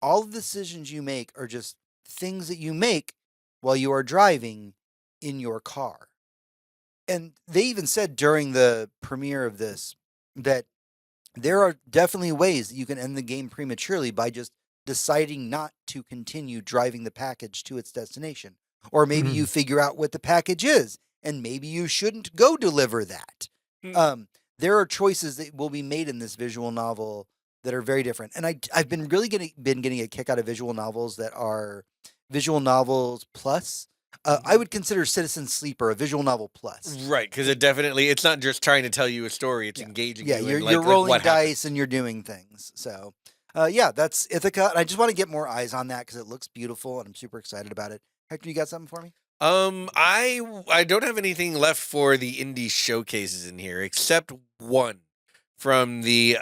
All the decisions you make are just things that you make while you are driving in your car. And they even said during the premiere of this that there are definitely ways that you can end the game prematurely by just deciding not to continue driving the package to its destination. Or maybe you figure out what the package is, and maybe you shouldn't go deliver that. There are choices that will be made in this visual novel that are very different. And I've been really getting a kick out of visual novels that are visual novels plus. I would consider Citizen Sleeper a visual novel plus. Right, because it's not just trying to tell you a story; it's engaging. Yeah, you you're rolling dice and you're doing things. So, that's Ithaca, and I just want to get more eyes on that because it looks beautiful, and I'm super excited about it. Hector, you got something for me? I don't have anything left for the indie showcases in here except one from the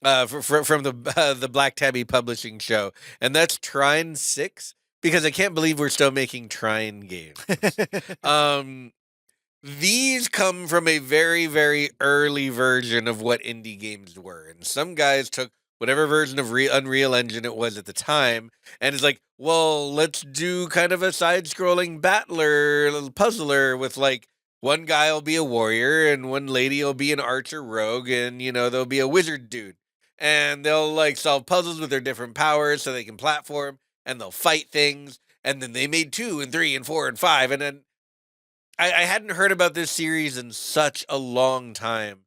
from the Black Tabby Publishing show, and that's Trine 6. Because I can't believe we're still making Trine games. these come from a very, very early version of what indie games were. And some guys took whatever version of Unreal Engine it was at the time and it's like, well, let's do kind of a side-scrolling battler, puzzler with like one guy will be a warrior and one lady will be an archer rogue and, there'll be a wizard dude. And they'll like solve puzzles with their different powers so they can platform and they'll fight things. And then they made 2 and 3 and 4 and 5. And then I hadn't heard about this series in such a long time.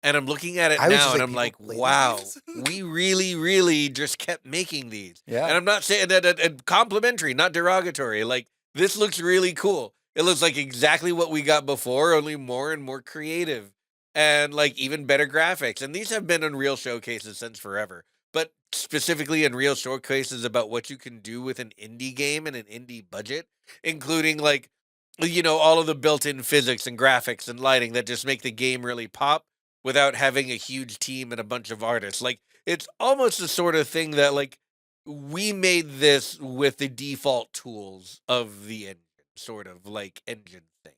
And I'm looking at it now and I'm like, wow, we really, really just kept making these. Yeah. And I'm not saying that complimentary, not derogatory. Like, this looks really cool. It looks like exactly what we got before, only more and more creative. And like even better graphics. And these have been Unreal showcases since forever. But specifically Unreal showcases about what you can do with an indie game and an indie budget, including like, all of the built-in physics and graphics and lighting that just make the game really pop without having a huge team and a bunch of artists. Like, it's almost the sort of thing that, like, we made this with the default tools of the engine, sort of, like, engine thing.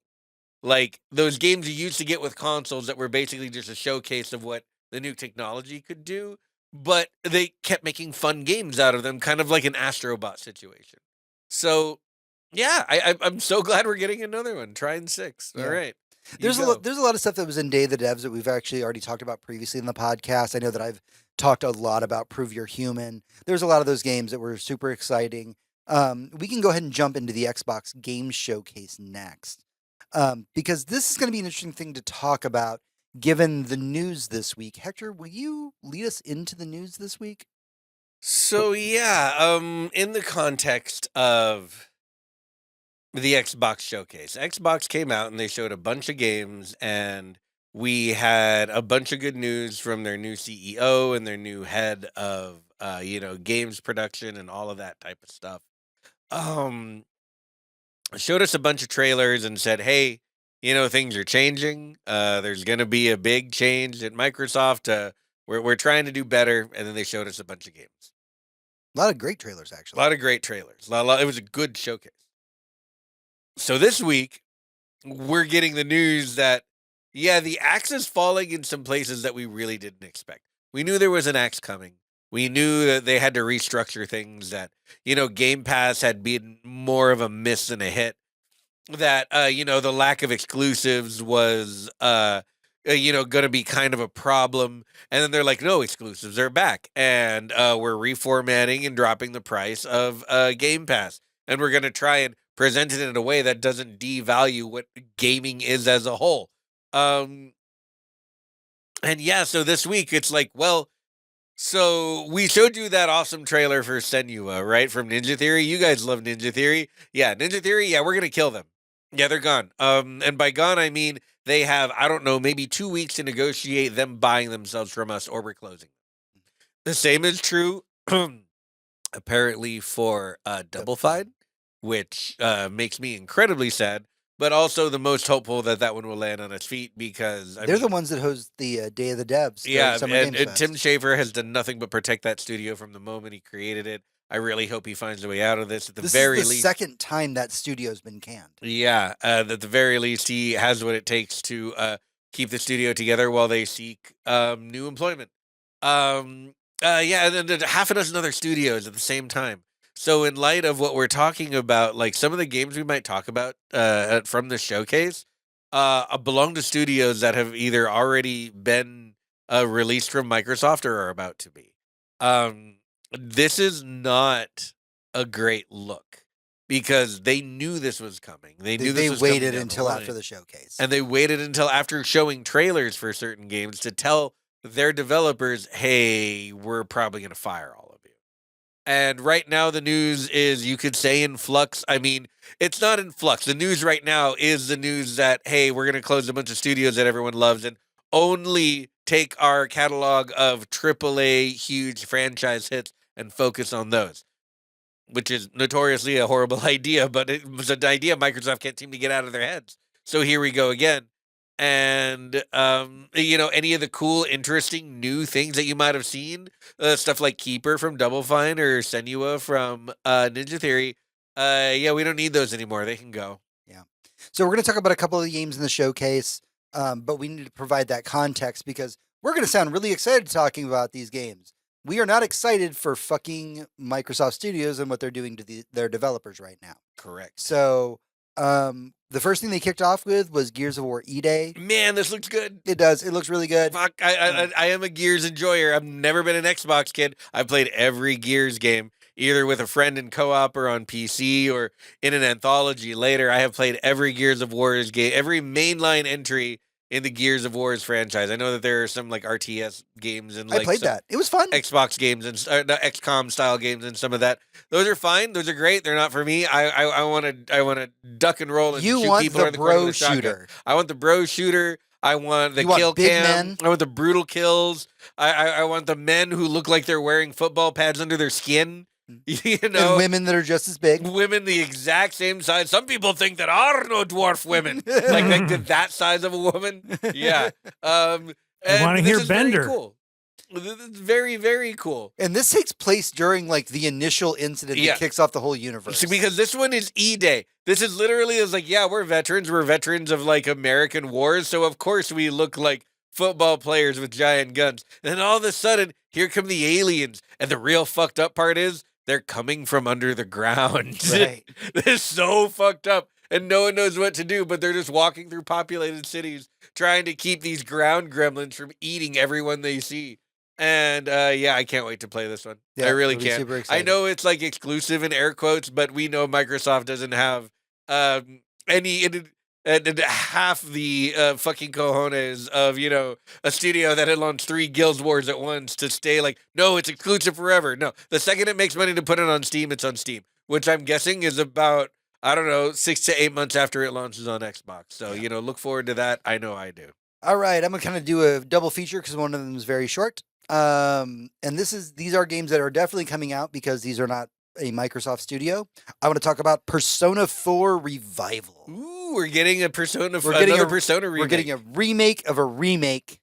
Like, those games you used to get with consoles that were basically just a showcase of what the new technology could do, but they kept making fun games out of them, kind of like an Astrobot situation. So, yeah, I'm so glad we're getting another one. Trying 6. Yeah. All right. There's a lot of stuff that was in Day of the Devs that we've actually already talked about previously in the podcast. I know that I've talked a lot about Prove You're Human. There's a lot of those games that were super exciting. We can go ahead and jump into the Xbox Game Showcase next. Because this is going to be an interesting thing to talk about given the news this week. Hector, will you lead us into the news this week? So yeah, in the context of the Xbox showcase, Xbox came out and they showed a bunch of games and we had a bunch of good news from their new CEO and their new head of games production and all of that type of stuff. Showed us a bunch of trailers and said, hey, things are changing. There's going to be a big change at Microsoft. We're trying to do better. And then they showed us a bunch of games. A lot of great trailers, actually. A lot of great trailers. It was a good showcase. So this week, we're getting the news that, yeah, the axe is falling in some places that we really didn't expect. We knew there was an axe coming. We knew that they had to restructure things, that, Game Pass had been more of a miss than a hit. That, the lack of exclusives was, going to be kind of a problem. And then they're like, no, exclusives are back. And we're reformatting and dropping the price of Game Pass. And we're going to try and present it in a way that doesn't devalue what gaming is as a whole. And yeah, so this week it's like, well, so we showed you that awesome trailer for Senua, right? From Ninja Theory. You guys love Ninja Theory. Yeah, Ninja Theory. Yeah, we're going to kill them. Yeah, they're gone. And by gone, I mean they have, I don't know, maybe 2 weeks to negotiate them buying themselves from us or we're closing. The same is true, apparently, for Double Fine, which makes me incredibly sad, but also the most hopeful that one will land on its feet because they're the ones that host the Day of the Devs. Yeah, and Tim Schafer has done nothing but protect that studio from the moment he created it. I really hope he finds a way out of this. At the very least, this is the second time that studio's been canned. Yeah, at the very least, he has what it takes to keep the studio together while they seek new employment. Yeah, and then half a dozen other studios at the same time. So in light of what we're talking about, like some of the games we might talk about from the showcase belong to studios that have either already been released from Microsoft or are about to be. This is not a great look because they knew this was coming. They knew this was coming. They waited until after the showcase. And they waited until after showing trailers for certain games to tell their developers, hey, we're probably going to fire all of you. And right now the news is, you could say, in flux. I mean, it's not in flux. The news right now is the news that, hey, we're going to close a bunch of studios that everyone loves and only take our catalog of AAA huge franchise hits and focus on those, which is notoriously a horrible idea, but it was an idea Microsoft can't seem to get out of their heads. So here we go again. And, any of the cool, interesting new things that you might have seen, stuff like Keeper from Double Fine or Senua from Ninja Theory. Yeah, we don't need those anymore. They can go. Yeah. So we're going to talk about a couple of the games in the showcase, but we need to provide that context because we're going to sound really excited talking about these games. We are not excited for fucking Microsoft Studios and what they're doing to their developers right now. Correct. So the first thing they kicked off with was Gears of War E-Day. Man, this looks good. It does. It looks really good. Fuck, I am a Gears enjoyer. I've never been an Xbox kid. I've played every Gears game, either with a friend in co-op or on PC or in an anthology later. I have played every Gears of War's game, every mainline entry in the Gears of War's franchise. I know that there are some like RTS games and like I played some that. It was fun. Xbox games and the XCOM style games and some of that. Those are fine. Those are great. They're not for me. I want to duck and roll and You shoot want people the in the corner bro with a shotgun. shooter. I want the bro shooter. I want the You want kill big cam. men? I want the brutal kills. I want the men who look like they're wearing football pads under their skin. You know, And women that are just as big. women the exact same size. Some people think that are no dwarf women, like that size of a woman. Yeah. wanna and hear this is very Bender. cool. This is very, very cool. And this takes place during like the initial incident Yeah. that kicks off the whole universe. See, because this one is E-Day. This is literally is like, yeah, we're veterans. We're veterans of like American wars. So of course we look like football players with giant guns. And then all of a sudden, here come the aliens. And the real fucked up part is they're coming from under the ground. Right. This is so fucked up. And no one knows what to do, but they're just walking through populated cities trying to keep these ground gremlins from eating everyone they see. And yeah, I can't wait to play this one. Yeah, I really it'll be can't. super I exciting. know it's like exclusive in air quotes, but we know Microsoft doesn't have any and half the fucking cojones of, you know, a studio that had launched 3 Guild Wars at once to stay like, no, it's exclusive forever. No, the second it makes money to put it on Steam, it's on Steam, which I'm guessing is about, I don't know, 6 to 8 months after it launches on Xbox. So, Yeah. you know, look forward to that. I know I do. All right, I'm gonna kind of do a double feature because one of them is very short. And these are games that are definitely coming out because these are not a Microsoft studio. I want to talk about Persona 4 Revival. Ooh, we're getting a Persona, We're getting another a- Persona remake. We're getting a remake of a remake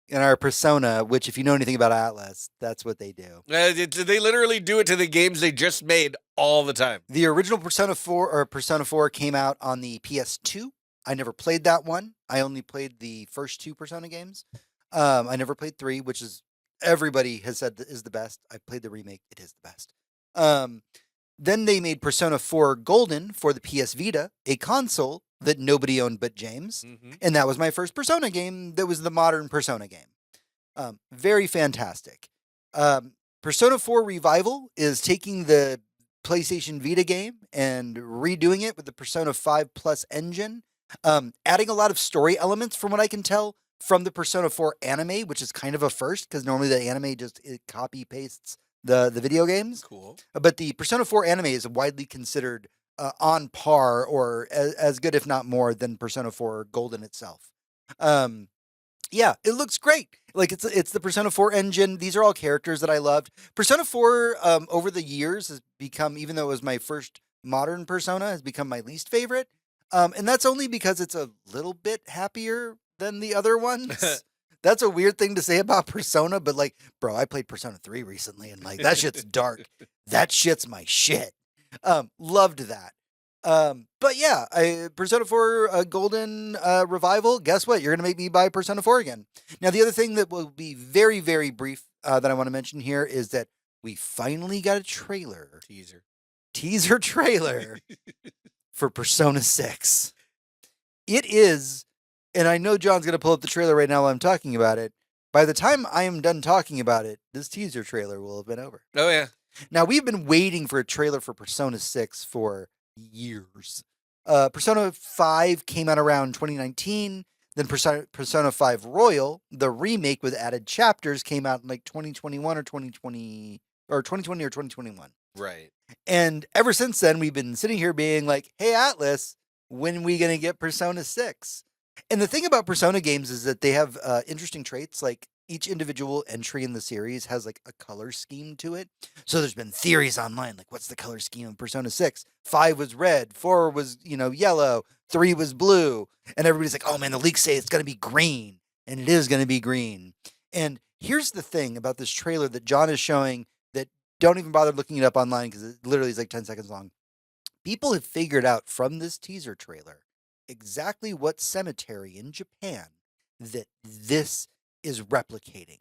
in our Persona, which if you know anything about Atlas, that's what they do. They literally do it to the games they just made all the time. The original Persona 4 came out on the PS2. I never played that one. I only played the first 2 Persona games. I never played 3, which is everybody has said is the best. I played the remake. It is the best. Then they made Persona 4 Golden for the PS Vita, a console that nobody owned but James. Mm-hmm. And that was my first Persona game that was the modern Persona game. Very fantastic. Persona 4 Revival is taking the PlayStation Vita game and redoing it with the Persona 5 Plus engine, adding a lot of story elements from what I can tell from the Persona 4 anime, which is kind of a first because normally the anime just copy pastes the video games. Cool. But the Persona 4 anime is widely considered on par or as good, if not more, than Persona 4 Golden itself. Yeah, it looks great. Like it's the Persona 4 engine. These are all characters that I loved. Persona 4 over the years has become, even though it was my first modern Persona, has become my least favorite. And that's only because it's a little bit happier than the other ones. That's a weird thing to say about Persona, but like, bro, I played Persona 3 recently and like that shit's dark. That shit's my shit. Loved that. But yeah, Persona 4 Golden Revival, guess what? You're going to make me buy Persona 4 again. Now, the other thing that will be very, very brief that I want to mention here is that we finally got a teaser trailer for Persona 6. It is, and I know John's going to pull up the trailer right now while I'm talking about it. By the time I am done talking about it, this teaser trailer will have been over. Oh, yeah. Now, we've been waiting for a trailer for Persona 6 for years. Persona 5 came out around 2019. Then Persona 5 Royal, the remake with added chapters, came out in like 2021 or 2020 or 2021. Right. And ever since then, we've been sitting here being like, hey, Atlas, when are we going to get Persona 6? And the thing about Persona games is that they have interesting traits. Like each individual entry in the series has like a color scheme to it. So there's been theories online, like what's the color scheme of Persona 6? 5 was red, 4 was, yellow, 3 was blue. And everybody's like, oh man, the leaks say it's going to be green. And it is going to be green. And here's the thing about this trailer that John is showing that don't even bother looking it up online because it literally is like 10 seconds long. People have figured out from this teaser trailer exactly what cemetery in Japan that this is replicating.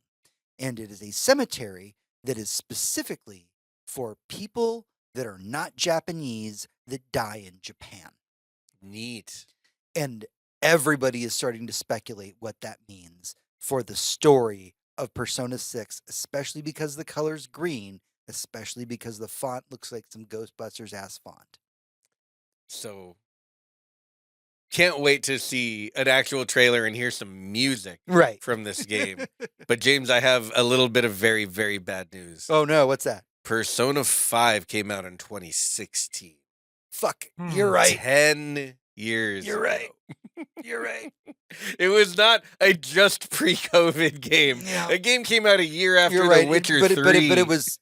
And it is a cemetery that is specifically for people that are not Japanese that die in Japan. Neat. And everybody is starting to speculate what that means for the story of Persona 6, especially because the color's green, especially because the font looks like some Ghostbusters ass font. So can't wait to see an actual trailer and hear some music Right. from this game. But James, I have a little bit of very, very bad news. Oh no, what's that? Persona 5 came out in 2016. Fuck, you're right. 10 years You're ago. right. You're right. It was not a just pre-COVID game. Yeah. A game came out a year after You're right. The Witcher but 3. But it was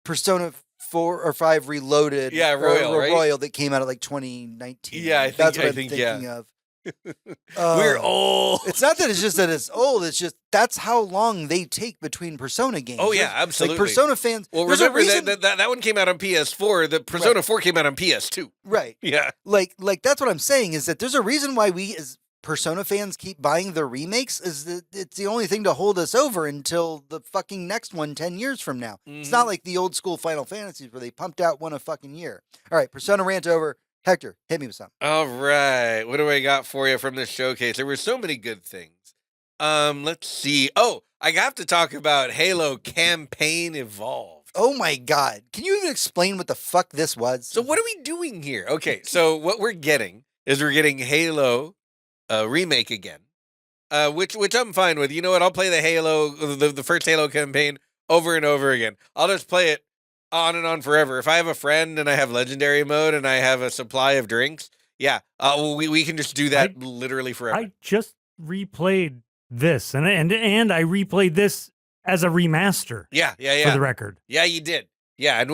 Persona 4 or 5 Reloaded. Yeah, Royal, right? Royal that came out at like 2019. Yeah, That's what I I'm think, thinking yeah. of. We're old. It's not that it's just that it's old. It's just that's how long they take between Persona games. Oh, yeah, absolutely. Like Persona fans. Well, there's a remember reason, that one came out on PS4. The Persona 4 came out on PS2. right? Yeah. Like that's what I'm saying is that there's a reason why we as Persona fans keep buying the remakes. Is that it's the only thing to hold us over until the fucking next one 10 years from now. It's not like the old school Final Fantasies where they pumped out one a fucking year. All right, Persona rant over. Hector, hit me with something. All right. What do I got for you from this showcase? There were so many good things. Let's see. Oh, I have to talk about Halo Campaign Evolved. Oh my god. Can you even explain what the fuck this was? So what are we doing here? Okay, so what we're getting is we're getting Halo remake again. Which I'm fine with. You know what? I'll play the Halo the first Halo campaign over and over again. I'll just play it on and on forever. If I have a friend and I have legendary mode and I have a supply of drinks, yeah, we can just do that literally forever. I just replayed this, and I replayed this as a remaster. Yeah. For the record. Yeah, you did. Yeah, and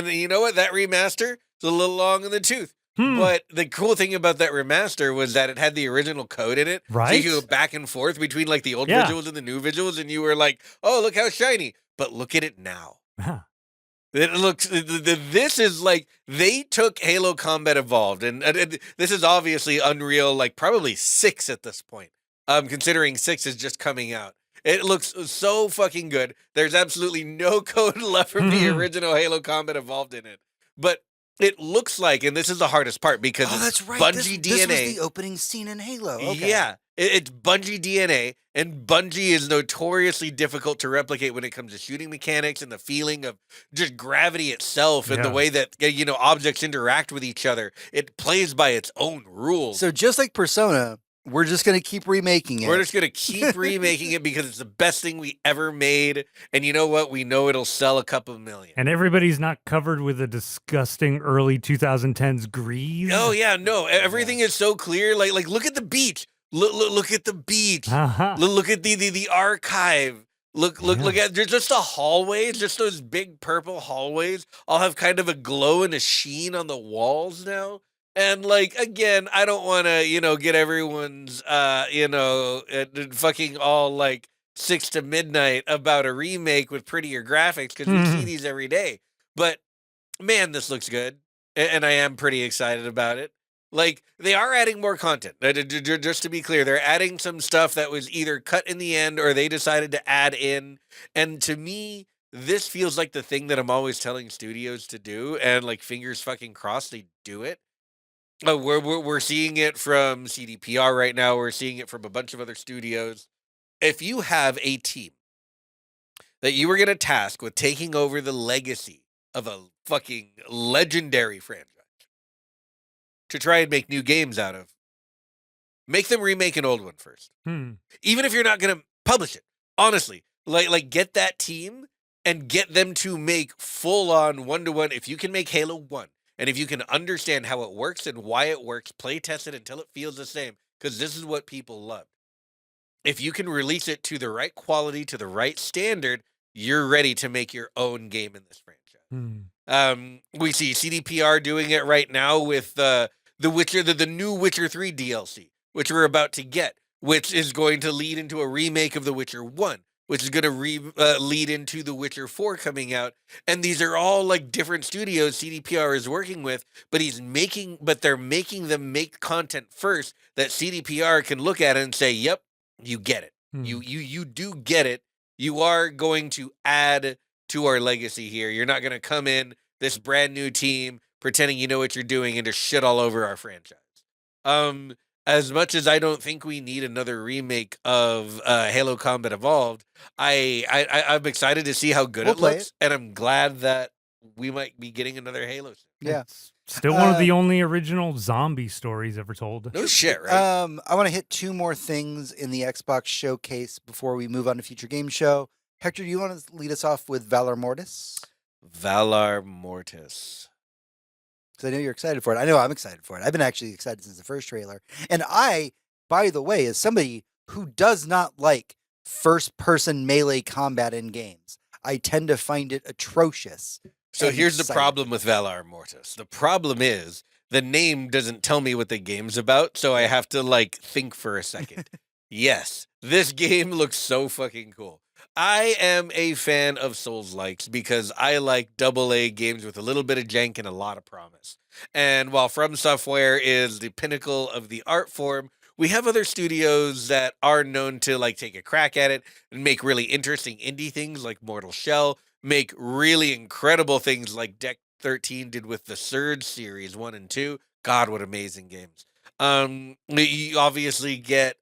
you know what? That remaster is a little long in the tooth. But the cool thing about that remaster was that it had the original code in it. Right. So you could go back and forth between like the old visuals and the new visuals, and you were like, oh, look how shiny. But look at it now. It looks. This is like they took Halo Combat Evolved, and this is obviously Unreal, like probably 6 at this point. Considering 6 is just coming out, it looks so fucking good. There's absolutely no code left from the original Halo Combat Evolved in it, but it looks like, and this is the hardest part because that's right. Bungie DNA. This was the opening scene in Halo. Okay. Yeah, it's Bungie DNA, and Bungie is notoriously difficult to replicate when it comes to shooting mechanics and the feeling of just gravity itself and the way that objects interact with each other. It plays by its own rules. So just like Persona, we're just going to keep remaking it. We're just going to keep remaking it because it's the best thing we ever made. And you know what? We know it'll sell a couple million. And everybody's not covered with a disgusting early 2010s grease. Oh, yeah. No, everything is so clear. Like look at the beach. Look at the beach. Look at the archive. Look at just the hallways, just those big purple hallways. All have kind of a glow and a sheen on the walls now. And like again, I don't want to get everyone's fucking all like 6 to midnight about a remake with prettier graphics because we see these every day. But man, this looks good, and I am pretty excited about it. Like they are adding more content. Just to be clear, they're adding some stuff that was either cut in the end or they decided to add in. And to me, this feels like the thing that I'm always telling studios to do, and like fingers fucking crossed they do it. We're seeing it from CDPR right now. We're seeing it from a bunch of other studios. If you have a team that you were going to task with taking over the legacy of a fucking legendary franchise to try and make new games out of, make them remake an old one first. Even if you're not going to publish it, honestly, like get that team and get them to make full-on one-to-one. If you can make Halo 1, and if you can understand how it works and why it works, play test it until it feels the same, because this is what people love. If you can release it to the right quality, to the right standard, you're ready to make your own game in this franchise. We see CDPR doing it right now with the Witcher, the new Witcher 3 DLC, which we're about to get, which is going to lead into a remake of The Witcher 1, which is going to lead into The Witcher 4 coming out. And these are all like different studios CDPR is working with, but they're making them make content first that CDPR can look at it and say, "Yep, you get it. You do get it. You are going to add to our legacy here. You're not going to come in this brand new team pretending you know what you're doing and just shit all over our franchise." As much as I don't think we need another remake of Halo Combat Evolved, I'm excited to see how good We'll it play looks, and I'm glad that we might be getting another Halo soon. Yeah. It's still one of the only original zombie stories ever told. No shit, right? I want to hit two more things in the Xbox showcase before we move on to Future Game Show. Hector, do you want to lead us off with Valor Mortis? Valar Mortis. Because I know you're excited for it. I know I'm excited for it. I've been actually excited since the first trailer. And I, by the way, as somebody who does not like first-person melee combat in games, I tend to find it atrocious. So and here's the exciting. problem with Valar Mortis. The problem is the name doesn't tell me what the game's about, so I have to like think for a second. Yes, this game looks so fucking cool. I am a fan of Souls-likes because I like AA games with a little bit of jank and a lot of promise. And while From Software is the pinnacle of the art form, we have other studios that are known to like take a crack at it and make really interesting indie things like Mortal Shell, make really incredible things like Deck 13 did with the Surge series 1 and 2. God, what amazing games. You obviously get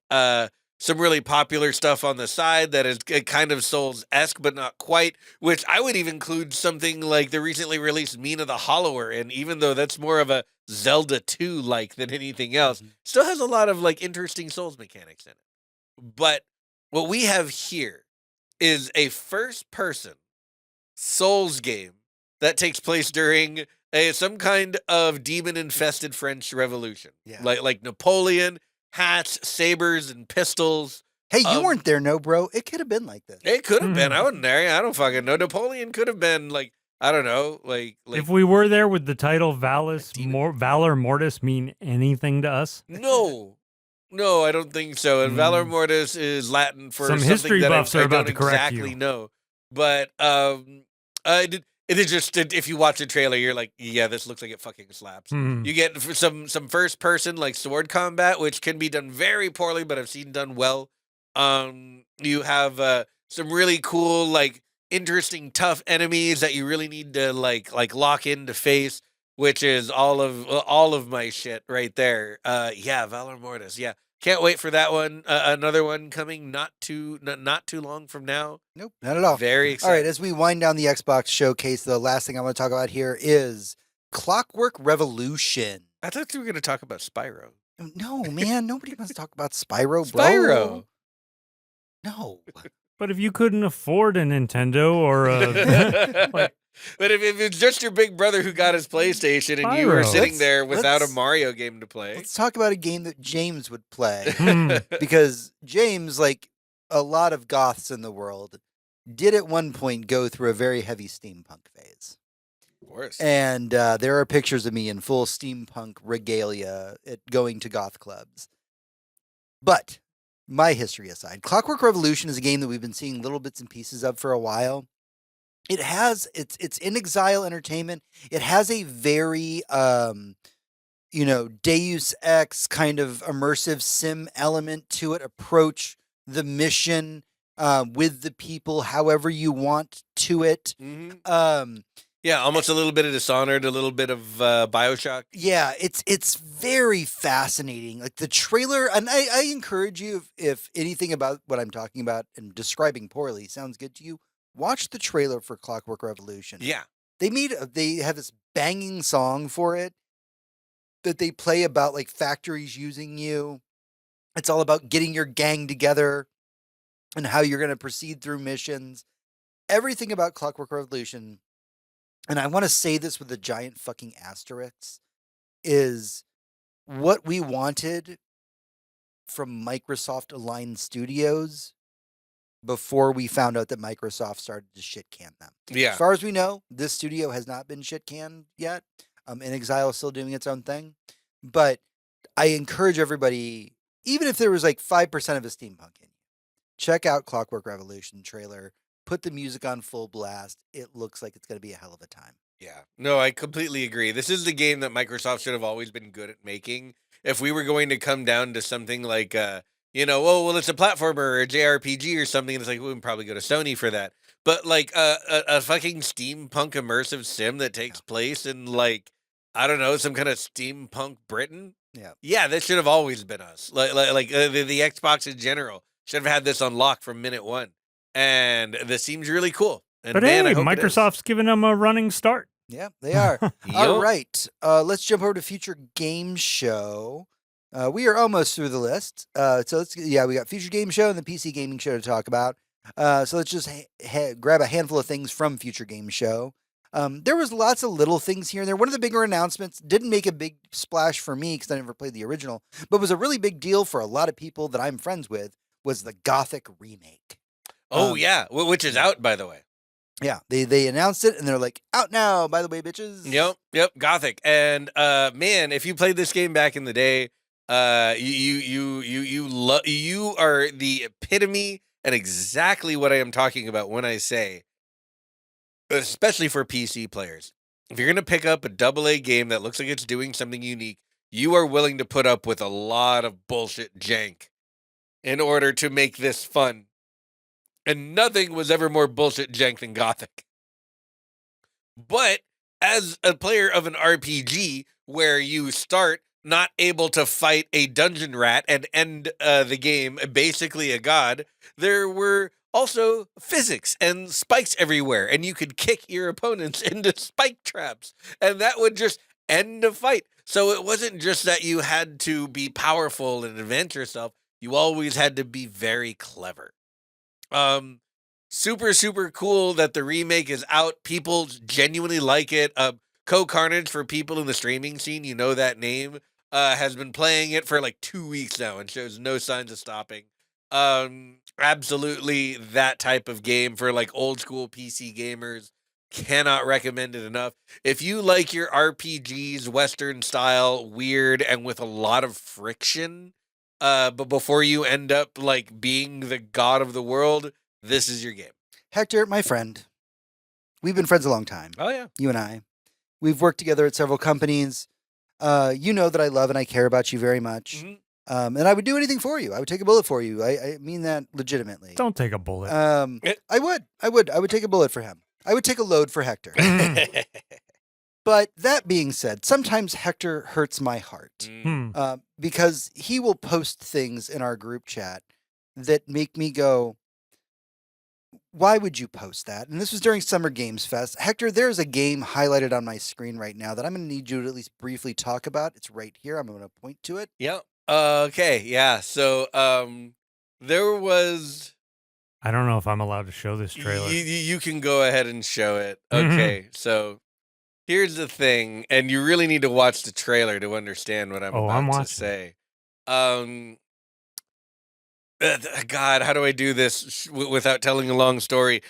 some really popular stuff on the side that is kind of Souls-esque, but not quite, which I would even include something like the recently released Mina the Hollower, and even though that's more of a Zelda 2-like than anything else, still has a lot of like interesting Souls mechanics in it. But what we have here is a first-person Souls game that takes place during some kind of demon-infested French Revolution. Yeah. Like Napoleon, hats, sabers, and pistols. Hey, you weren't there, no, bro. It could have been like this. It could have been. I wasn't there. I don't fucking know. Napoleon could have been like, I don't know, like if we were there, would the title Valor Mortis mean anything to us? No, I don't think so. And Valor Mortis is Latin for Some something history that buffs I are about don't to correct exactly you. know. But it is just if you watch the trailer, you're like, yeah, this looks like it fucking slaps. You get some first person like sword combat, which can be done very poorly, but I've seen done well. You have some really cool, like interesting, tough enemies that you really need to like lock in to face, which is all of my shit right there. Yeah, Valor Mortis. Yeah. Can't wait for that one. Another one coming not too long from now. Nope, not at all. Very excited. All right, as we wind down the Xbox showcase, the last thing I want to talk about here is Clockwork Revolution. I thought you were going to talk about Spyro. No, man, nobody wants to talk about Spyro, bro. Spyro. No. But if you couldn't afford a Nintendo or a But if it's just your big brother who got his PlayStation and you were Spyro. sitting there without a Let's- Mario game to play. Let's talk about a game that James would play. Hmm. Because James, like a lot of goths in the world, did at one point go through a very heavy steampunk phase. Of course. And there are pictures of me in full steampunk regalia at going to goth clubs. But my history aside, Clockwork Revolution is a game that we've been seeing little bits and pieces of for a while. It's in Exile Entertainment. It has a very Deus Ex kind of immersive sim element to it. Approach the mission with the people however you want to it. Yeah, almost a little bit of Dishonored, a little bit of Bioshock. Yeah, it's very fascinating. Like the trailer, and I encourage you, if anything about what I'm talking about and describing poorly sounds good to you, watch the trailer for Clockwork Revolution. Yeah. They have this banging song for it that they play about like factories using you. It's all about getting your gang together and how you're going to proceed through missions. Everything about Clockwork Revolution, and I want to say this with a giant fucking asterisk, is what we wanted from Microsoft aligned studios before we found out that Microsoft started to shit can them. Yeah. As far as we know, this studio has not been shit canned yet. In Exile is still doing its own thing. But I encourage everybody, even if there was like 5% of a steampunk in you, check out Clockwork Revolution trailer. Put the music on full blast. It looks like it's going to be a hell of a time. Yeah. No, I completely agree. This is the game that Microsoft should have always been good at making. If we were going to come down to something like, well, it's a platformer or a JRPG or something, it's like, we would probably go to Sony for that. But like a fucking steampunk immersive sim that takes place in like, I don't know, some kind of steampunk Britain. Yeah. Yeah, this should have always been us. The Xbox in general should have had this on lock from minute one. And this seems really cool. And But man, hey, I hope it is. Microsoft's giving them a running start. Yeah, they are. All Yup. right. Let's jump over to Future Game Show. We are almost through the list. We got Future Game Show and the PC Gaming Show to talk about. So let's just grab a handful of things from Future Game Show. There was lots of little things here and there. One of the bigger announcements didn't make a big splash for me because I never played the original, but was a really big deal for a lot of people that I'm friends with, was the Gothic remake. Oh, yeah, which is out, by the way. Yeah, they announced it, and they're like, out now, by the way, bitches. Yep, Gothic. And man, if you played this game back in the day, you are the epitome and exactly what I am talking about when I say, especially for PC players, if you're going to pick up a AA game that looks like it's doing something unique, you are willing to put up with a lot of bullshit jank in order to make this fun. And nothing was ever more bullshit jank than Gothic. But as a player of an RPG where you start not able to fight a dungeon rat and end the game basically a god, there were also physics and spikes everywhere, and you could kick your opponents into spike traps, and that would just end the fight. So it wasn't just that you had to be powerful and advance yourself, you always had to be very clever. Super cool that the remake is out. People genuinely like it. Co-Carnage, for people in the streaming scene, you know that name, has been playing it for like 2 weeks now and shows no signs of stopping. Absolutely that type of game for like old school PC gamers. Cannot recommend it enough. If you like your RPGs, Western style, weird, and with a lot of friction, but before you end up like being the god of the world, this is your game. Hector, my friend, we've been friends a long time. Oh, yeah. You and I. We've worked together at several companies. You know that I love and I care about you very much. Mm-hmm. And I would do anything for you. I would take a bullet for you. I mean that legitimately. Don't take a bullet. I would take a bullet for him. I would take a load for Hector. But that being said, sometimes Hector hurts my heart because he will post things in our group chat that make me go, why would you post that? And this was during Summer Games Fest. Hector, there's a game highlighted on my screen right now that I'm going to need you to at least briefly talk about. It's right here. I'm going to point to it. Yep. Okay. Yeah. So there was. I don't know if I'm allowed to show this trailer. You can go ahead and show it. Okay. So here's the thing, and you really need to watch the trailer to understand what I'm about to say. God, how do I do this without telling a long story?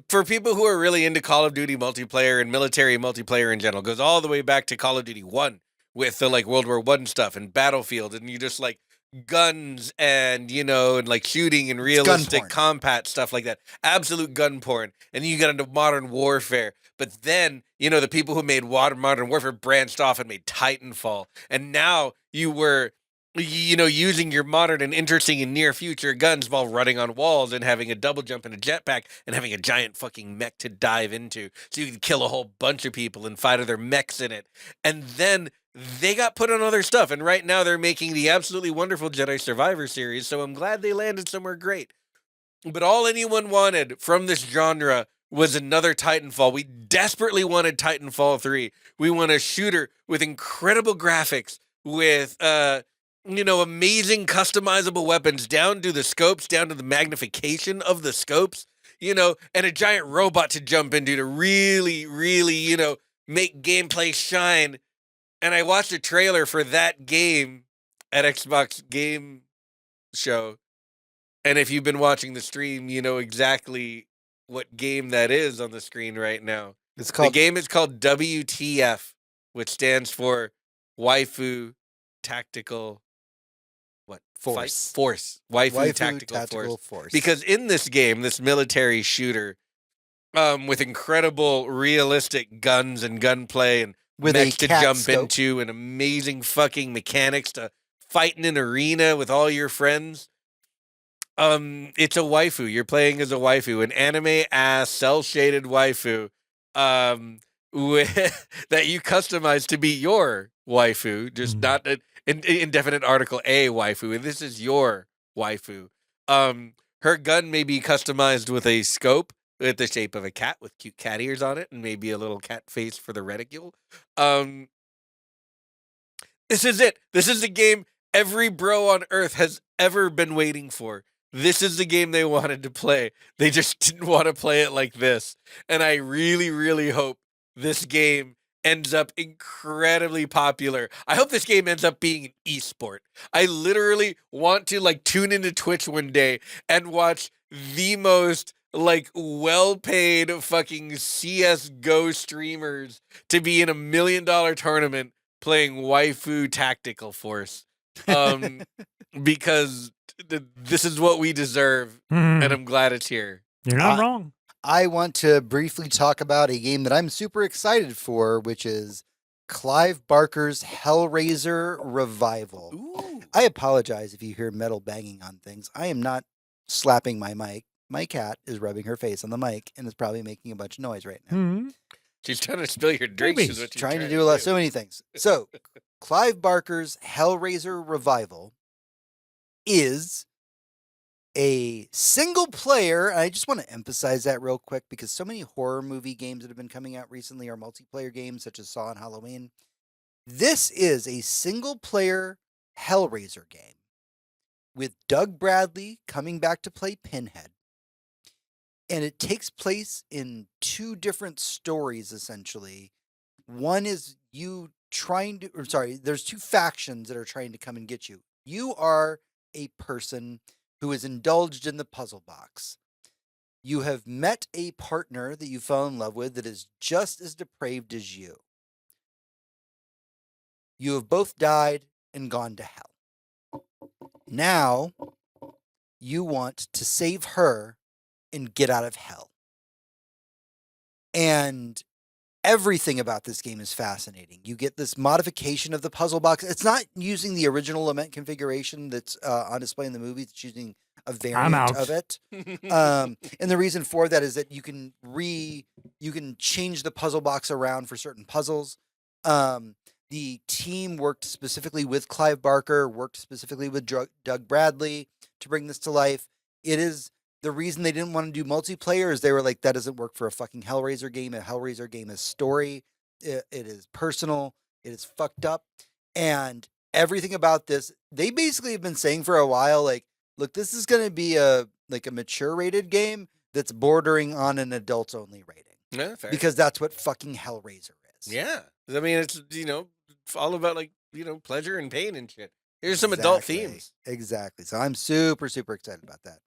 For people who are really into Call of Duty multiplayer and military multiplayer in general, goes all the way back to Call of Duty 1 with the like World War I stuff and Battlefield, and you just like guns and and like shooting and realistic combat stuff like that. Absolute gun porn. And then you got into Modern Warfare. But then, the people who made Modern Warfare branched off and made Titanfall. And now you were using your modern and interesting and near future guns while running on walls and having a double jump and a jetpack and having a giant fucking mech to dive into. So you can kill a whole bunch of people and fight other mechs in it. And then they got put on other stuff. And right now they're making the absolutely wonderful Jedi Survivor series. So I'm glad they landed somewhere great. But all anyone wanted from this genre was another Titanfall. We desperately wanted Titanfall 3. We want a shooter with incredible graphics, with amazing customizable weapons, down to the scopes, down to the magnification of the scopes, and a giant robot to jump into to really, really, make gameplay shine. And I watched a trailer for that game at Xbox Game Show. And if you've been watching the stream, you know exactly what game that is on the screen right now. The game is called WTF, which stands for Waifu Tactical Force. Waifu tactical force. Because in this game, this military shooter, with incredible realistic guns and gunplay and with mechs a to cat jump scope. into and amazing fucking mechanics to fight in an arena with all your friends. It's a waifu. You're playing as a waifu, an anime ass cell shaded waifu, that you customize to be your waifu, just not an indefinite article a waifu. And this is your waifu. Her gun may be customized with a scope with the shape of a cat with cute cat ears on it, and maybe a little cat face for the reticule. This is it. This is the game every bro on Earth has ever been waiting for. This is the game they wanted to play. They just didn't want to play it like this. And I really, really hope this game ends up incredibly popular. I hope this game ends up being an esport. I literally want to like tune into Twitch one day and watch the most like well-paid fucking CSGO streamers to be in $1 million tournament playing Waifu Tactical Force. Because this is what we deserve, and I'm glad it's here. You're not wrong. I want to briefly talk about a game that I'm super excited for, which is Clive Barker's Hellraiser Revival. Ooh. I apologize if you hear metal banging on things. I am not slapping my mic. My cat is rubbing her face on the mic and is probably making a bunch of noise right now. She's trying to spill your drink. Maybe. Is what she's Trying to do so many things. So, Clive Barker's Hellraiser Revival is a single player. And I just want to emphasize that real quick because so many horror movie games that have been coming out recently are multiplayer games, such as Saw and Halloween. This is a single player Hellraiser game with Doug Bradley coming back to play Pinhead. And it takes place in two different stories, essentially. One is you there's two factions that are trying to come and get you. You are a person who is indulged in the puzzle box. You have met a partner that you fell in love with that is just as depraved as you. You have both died and gone to hell. Now, you want to save her and get out of hell. And everything about this game is fascinating. You get this modification of the puzzle box. It's not using the original Lament configuration that's on display in the movie. It's using a variant of it. And the reason for that is that you can change the puzzle box around for certain puzzles. The team worked specifically with Clive Barker, worked specifically with Doug Bradley to bring this to life. It is the reason they didn't want to do multiplayer is they were like, that doesn't work for a fucking Hellraiser game. A Hellraiser game is story. It is personal. It is fucked up. And everything about this, they basically have been saying for a while, like, look, this is going to be a mature rated game that's bordering on an adults only rating. Yeah, fair. Because that's what fucking Hellraiser is. Yeah. I mean, it's, all about like, pleasure and pain and shit. Here's some adult themes. Exactly. So I'm super, super excited about that.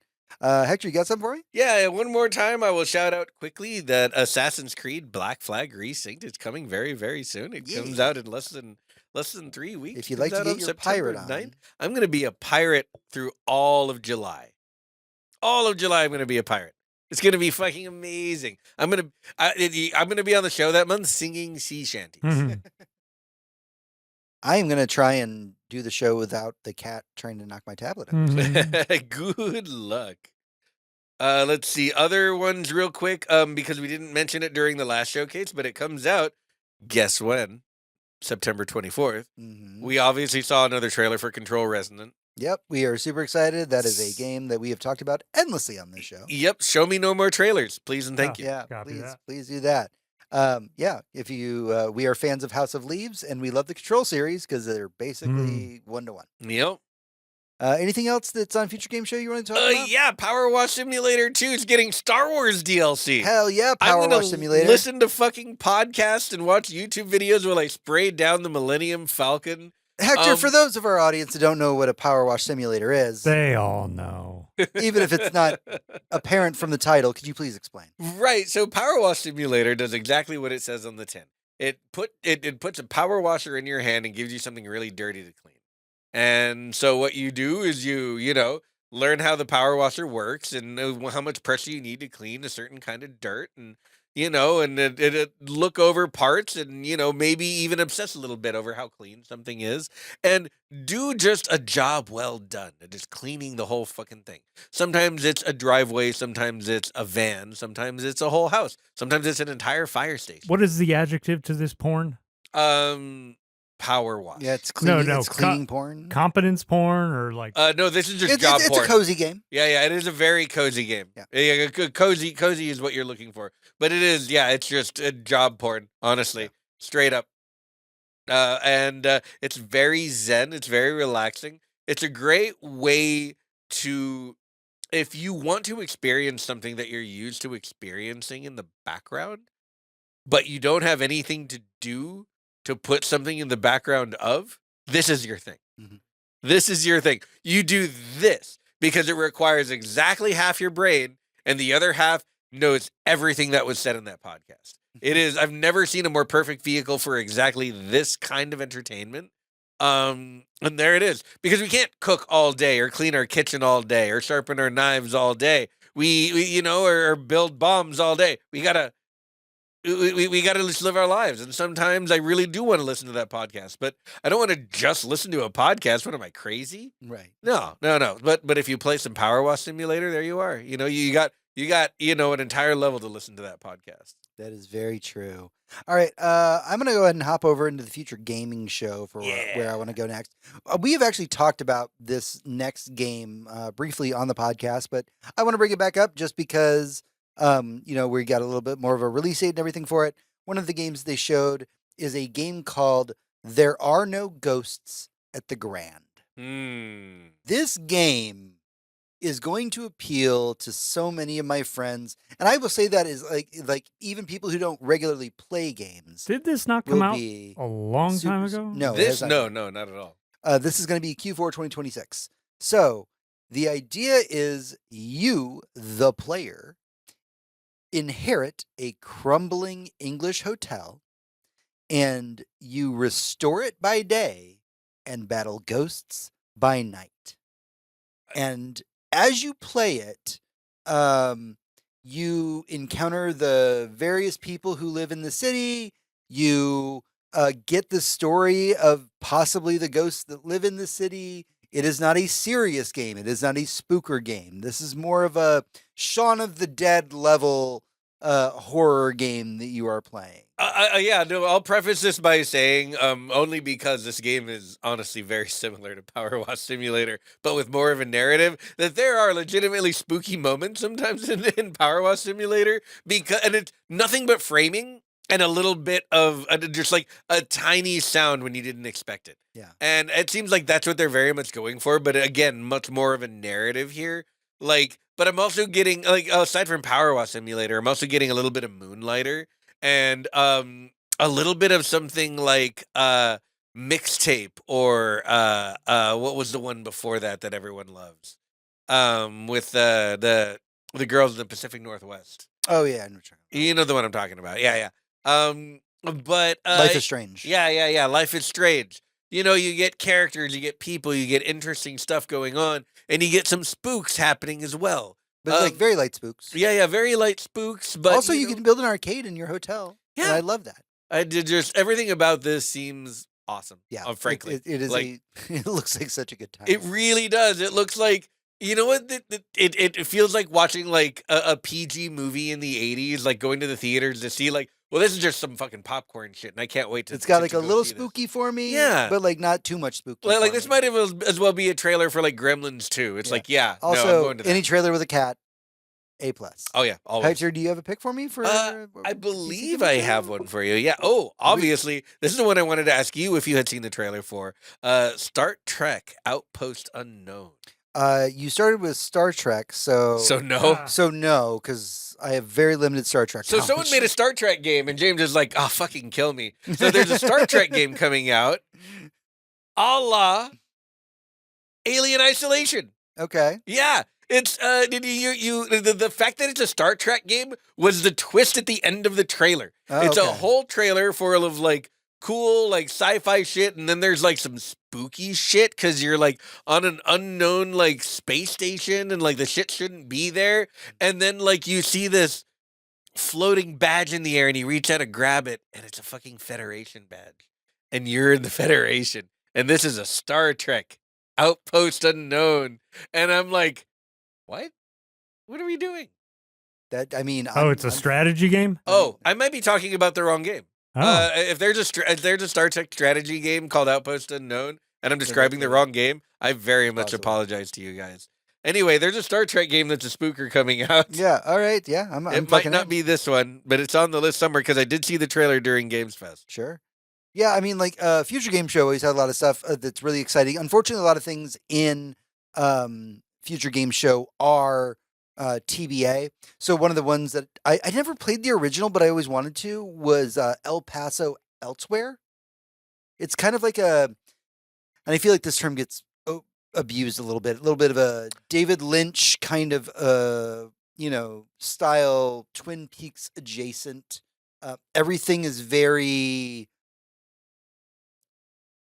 Hector, you got something for me? Yeah, one more time, I will shout out quickly that Assassin's Creed Black Flag Resynced is coming very, very soon. It comes out in less than 3 weeks. If you'd like to get your pirate on. I'm going to be a pirate through all of July. All of July, I'm going to be a pirate. It's going to be fucking amazing. I'm going to be on the show that month singing sea shanties. I am going to try and do the show without the cat trying to knock my tablet out. Good luck. Let's see. Other ones real quick, because we didn't mention it during the last showcase, but it comes out, guess when? September 24th. We obviously saw another trailer for Control Resonant. Yep, we are super excited. That is a game that we have talked about endlessly on this show. Yep, show me no more trailers, please and thank you. Yeah, please do that. If you, we are fans of House of Leaves, and we love the Control series because they're basically 1-to-1. Yep. Anything else that's on Future Game Show you want to talk about? Yeah, Power Wash Simulator 2 is getting Star Wars DLC. Hell yeah, Power Wash Simulator. Listen to fucking podcasts and watch YouTube videos while I spray down the Millennium Falcon. Hector, for those of our audience that don't know what a Power Wash Simulator is, they all know. Even if it's not apparent from the title, could you please explain? Right. So Power Wash Simulator does exactly what it says on the tin. It puts a power washer in your hand and gives you something really dirty to clean. And so what you do is you know, learn how the power washer works and how much pressure you need to clean a certain kind of dirt, and you know, and it look over parts, and you know, maybe even obsess a little bit over how clean something is, and do just a job well done at just cleaning the whole fucking thing. Sometimes it's a driveway, sometimes it's a van, sometimes it's a whole house, sometimes it's an entire fire station. What is the adjective to this porn? Power wash. Yeah, it's cleaning. No, It's cleaning porn. Competence porn, or like No, this is just It's, job it's porn. a cozy game. Yeah, it is a very cozy game. Yeah. Cozy is what you're looking for. But it is, it's just a job porn, honestly, straight up. And it's very zen. It's very relaxing. It's a great way to, if you want to experience something that you're used to experiencing in the background, but you don't have anything to do to put something in the background of, this is your thing. Mhm. This is your thing. You do this because it requires exactly half your brain, and the other half knows everything that was said in that podcast. It is, I've never seen a more perfect vehicle for exactly this kind of entertainment. And there it is. Because we can't cook all day or clean our kitchen all day or sharpen our knives all day. We you know, or build bombs all day. We gotta just live our lives. And sometimes I really do want to listen to that podcast, but I don't want to just listen to a podcast. What am I, crazy? Right. No. But if you play some Power Wash Simulator, there you are. You know, you got, you know, an entire level to listen to that podcast. That is very true. All right, I'm going to go ahead and hop over into the future gaming show for where I want to go next. We have actually talked about this next game briefly on the podcast, but I want to bring it back up just because, you know, we got a little bit more of a release date and everything for it. One of the games they showed is a game called There Are No Ghosts at the Grand. This game is going to appeal to so many of my friends, and I will say that is like even people who don't regularly play games. Did this not come out a long time ago? No, not at all. This is going to be Q4 2026. So the idea is you, the player, inherit a crumbling English hotel, and you restore it by day and battle ghosts by night. And as you play it, you encounter the various people who live in the city. You get the story of possibly the ghosts that live in the city. It is not a serious game. It is not a spooker game. This is more of a Shaun of the Dead level horror game that you are playing. I'll preface this by saying, only because this game is honestly very similar to Power Wash Simulator, but with more of a narrative, that there are legitimately spooky moments sometimes in Power Wash Simulator, and it's nothing but framing and a little bit of just like a tiny sound when you didn't expect it. Yeah. And it seems like that's what they're very much going for, but again, much more of a narrative here. Like, but I'm also getting, like, aside from Power Wash Simulator, I'm also getting a little bit of Moonlighter. And a little bit of something like Mixtape, or what was the one before that everyone loves, with the girls in the Pacific Northwest. Oh yeah, I know what you're talking about. You know the one I'm talking about. Yeah. But Life is Strange. Yeah. Life is Strange. You know, you get characters, you get people, you get interesting stuff going on, and you get some spooks happening as well. But like very light spooks. Yeah, very light spooks. But also, you can build an arcade in your hotel. Yeah, and I love that. I did just everything about this seems awesome. Yeah, frankly, it is like, it looks like such a good time. It really does. It looks like, you know what? It feels like watching like a PG movie in the 80s, like going to the theaters to see like, well, this is just some fucking popcorn shit, and I can't wait to. It's got like a little spooky for me, but like not too much spooky. Like this might as well be a trailer for like Gremlins 2. It's like, Also, no, I'm going to that. Any trailer with a cat, A+. Oh yeah, always. Hector, do you have a pick for me? For I believe I have one for you. Yeah. Oh, obviously, this is the one I wanted to ask you if you had seen the trailer for. Star Trek Outpost Unknown. You started with Star Trek, so no, because I have very limited Star Trek. So someone made a Star Trek game, and James is like, "Oh, fucking kill me!" So there's a Star Trek game coming out, a la Alien Isolation. Okay. Yeah. It's the fact that it's a Star Trek game was the twist at the end of the trailer. Oh, it's okay. a whole trailer full of like cool like sci-fi shit, and then there's like some spooky shit because you're like on an unknown like space station and like the shit shouldn't be there, and then like you see this floating badge in the air and you reach out to grab it and it's a fucking Federation badge and you're in the Federation and this is a Star Trek Outpost Unknown, and I'm like, what are we doing? That I mean, It's a strategy game? Oh, I might be talking about the wrong game. Oh. If there's a Star Trek strategy game called Outpost Unknown and I'm describing the wrong game, I very much apologize to you guys. Anyway, there's a Star Trek game that's a spooker coming out. Yeah, all right. Yeah, I'm It might not be this one, but it's on the list somewhere because I did see the trailer during Games Fest. Sure. Yeah, I mean, like, Future Game Show always had a lot of stuff that's really exciting. Unfortunately, a lot of things in Future Game Show are TBA. So one of the ones that I never played the original, but I always wanted to, was El Paso Elsewhere. It's kind of like and I feel like this term gets abused a little bit of a David Lynch kind of style, Twin Peaks adjacent. Everything is very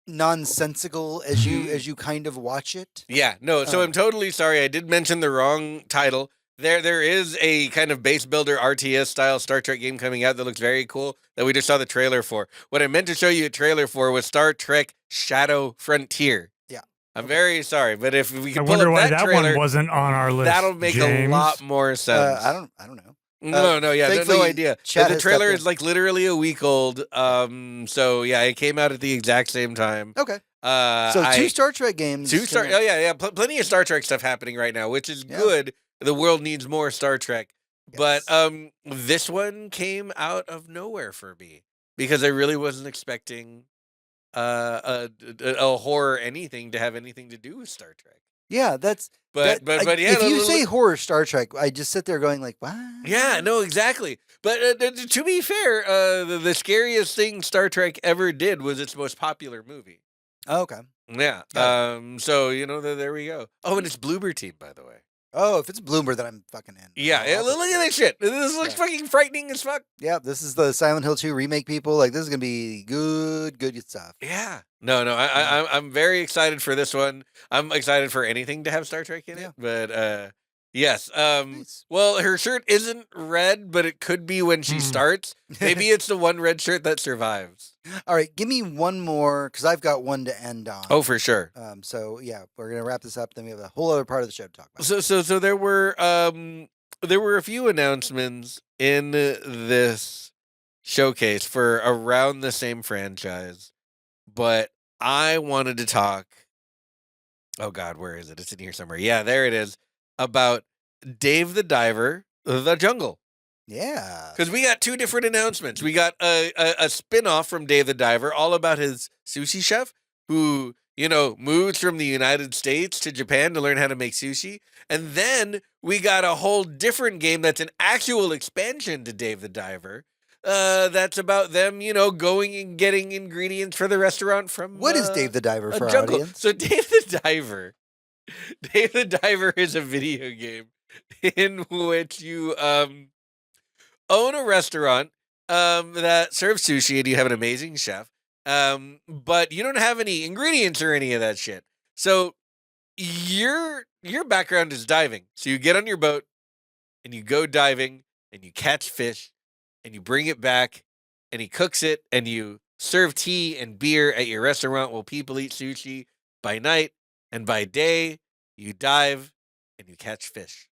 nonsensical as you kind of watch it. Yeah, no, so I'm totally sorry. I did mention the wrong title. There is a kind of base builder RTS style Star Trek game coming out that looks very cool that we just saw the trailer for. What I meant to show you a trailer for was Star Trek Shadow Frontier. Yeah. I'm very sorry, but if we can I pull wonder up why that that trailer, one wasn't on our list. that'll make James. a lot more sense. I don't know. No, idea. Chat The has trailer stepped is like literally a week old. So yeah, it came out at the exact same time. Okay. So two Star Trek games. Plenty of Star Trek stuff happening right now, which is good. The world needs more Star Trek. Yes. But this one came out of nowhere for me because I really wasn't expecting a horror anything to have anything to do with Star Trek. Yeah, But yeah, if you say horror Star Trek, I just sit there going like, what? Yeah, no, exactly. But to be fair, the scariest thing Star Trek ever did was its most popular movie. Oh, okay. Yeah. So there we go. Oh, and it's Bloober Team, by the way. Oh, if it's Bloober, then I'm fucking in. Yeah, look at that shit. This looks fucking frightening as fuck. Yeah, this is the Silent Hill 2 remake, people. Like, this is gonna be good stuff. Yeah. No, I'm very excited for this one. I'm excited for anything to have Star Trek in it. But yes. Nice. Well, her shirt isn't red, but it could be when she starts. Maybe it's the one red shirt that survives. All right, give me one more because I've got one to end on. Oh, for sure. So yeah, we're gonna wrap this up. Then we have a whole other part of the show to talk about. So there were a few announcements in this showcase for around the same franchise, but I wanted to talk. Oh God, where is it? It's in here somewhere. Yeah, there it is. About Dave the Diver, The Jungle. Yeah. Because we got two different announcements. We got a spin-off from Dave the Diver all about his sushi chef who, moves from the United States to Japan to learn how to make sushi. And then we got a whole different game that's an actual expansion to Dave the Diver. That's about them, going and getting ingredients for the restaurant from What is Dave the Diver for our jungle. audience? So Dave the Diver is a video game in which you own a restaurant that serves sushi and you have an amazing chef, but you don't have any ingredients or any of that shit. So your background is diving. So you get on your boat and you go diving and you catch fish and you bring it back and he cooks it and you serve tea and beer at your restaurant while people eat sushi by night, and by day you dive and you catch fish.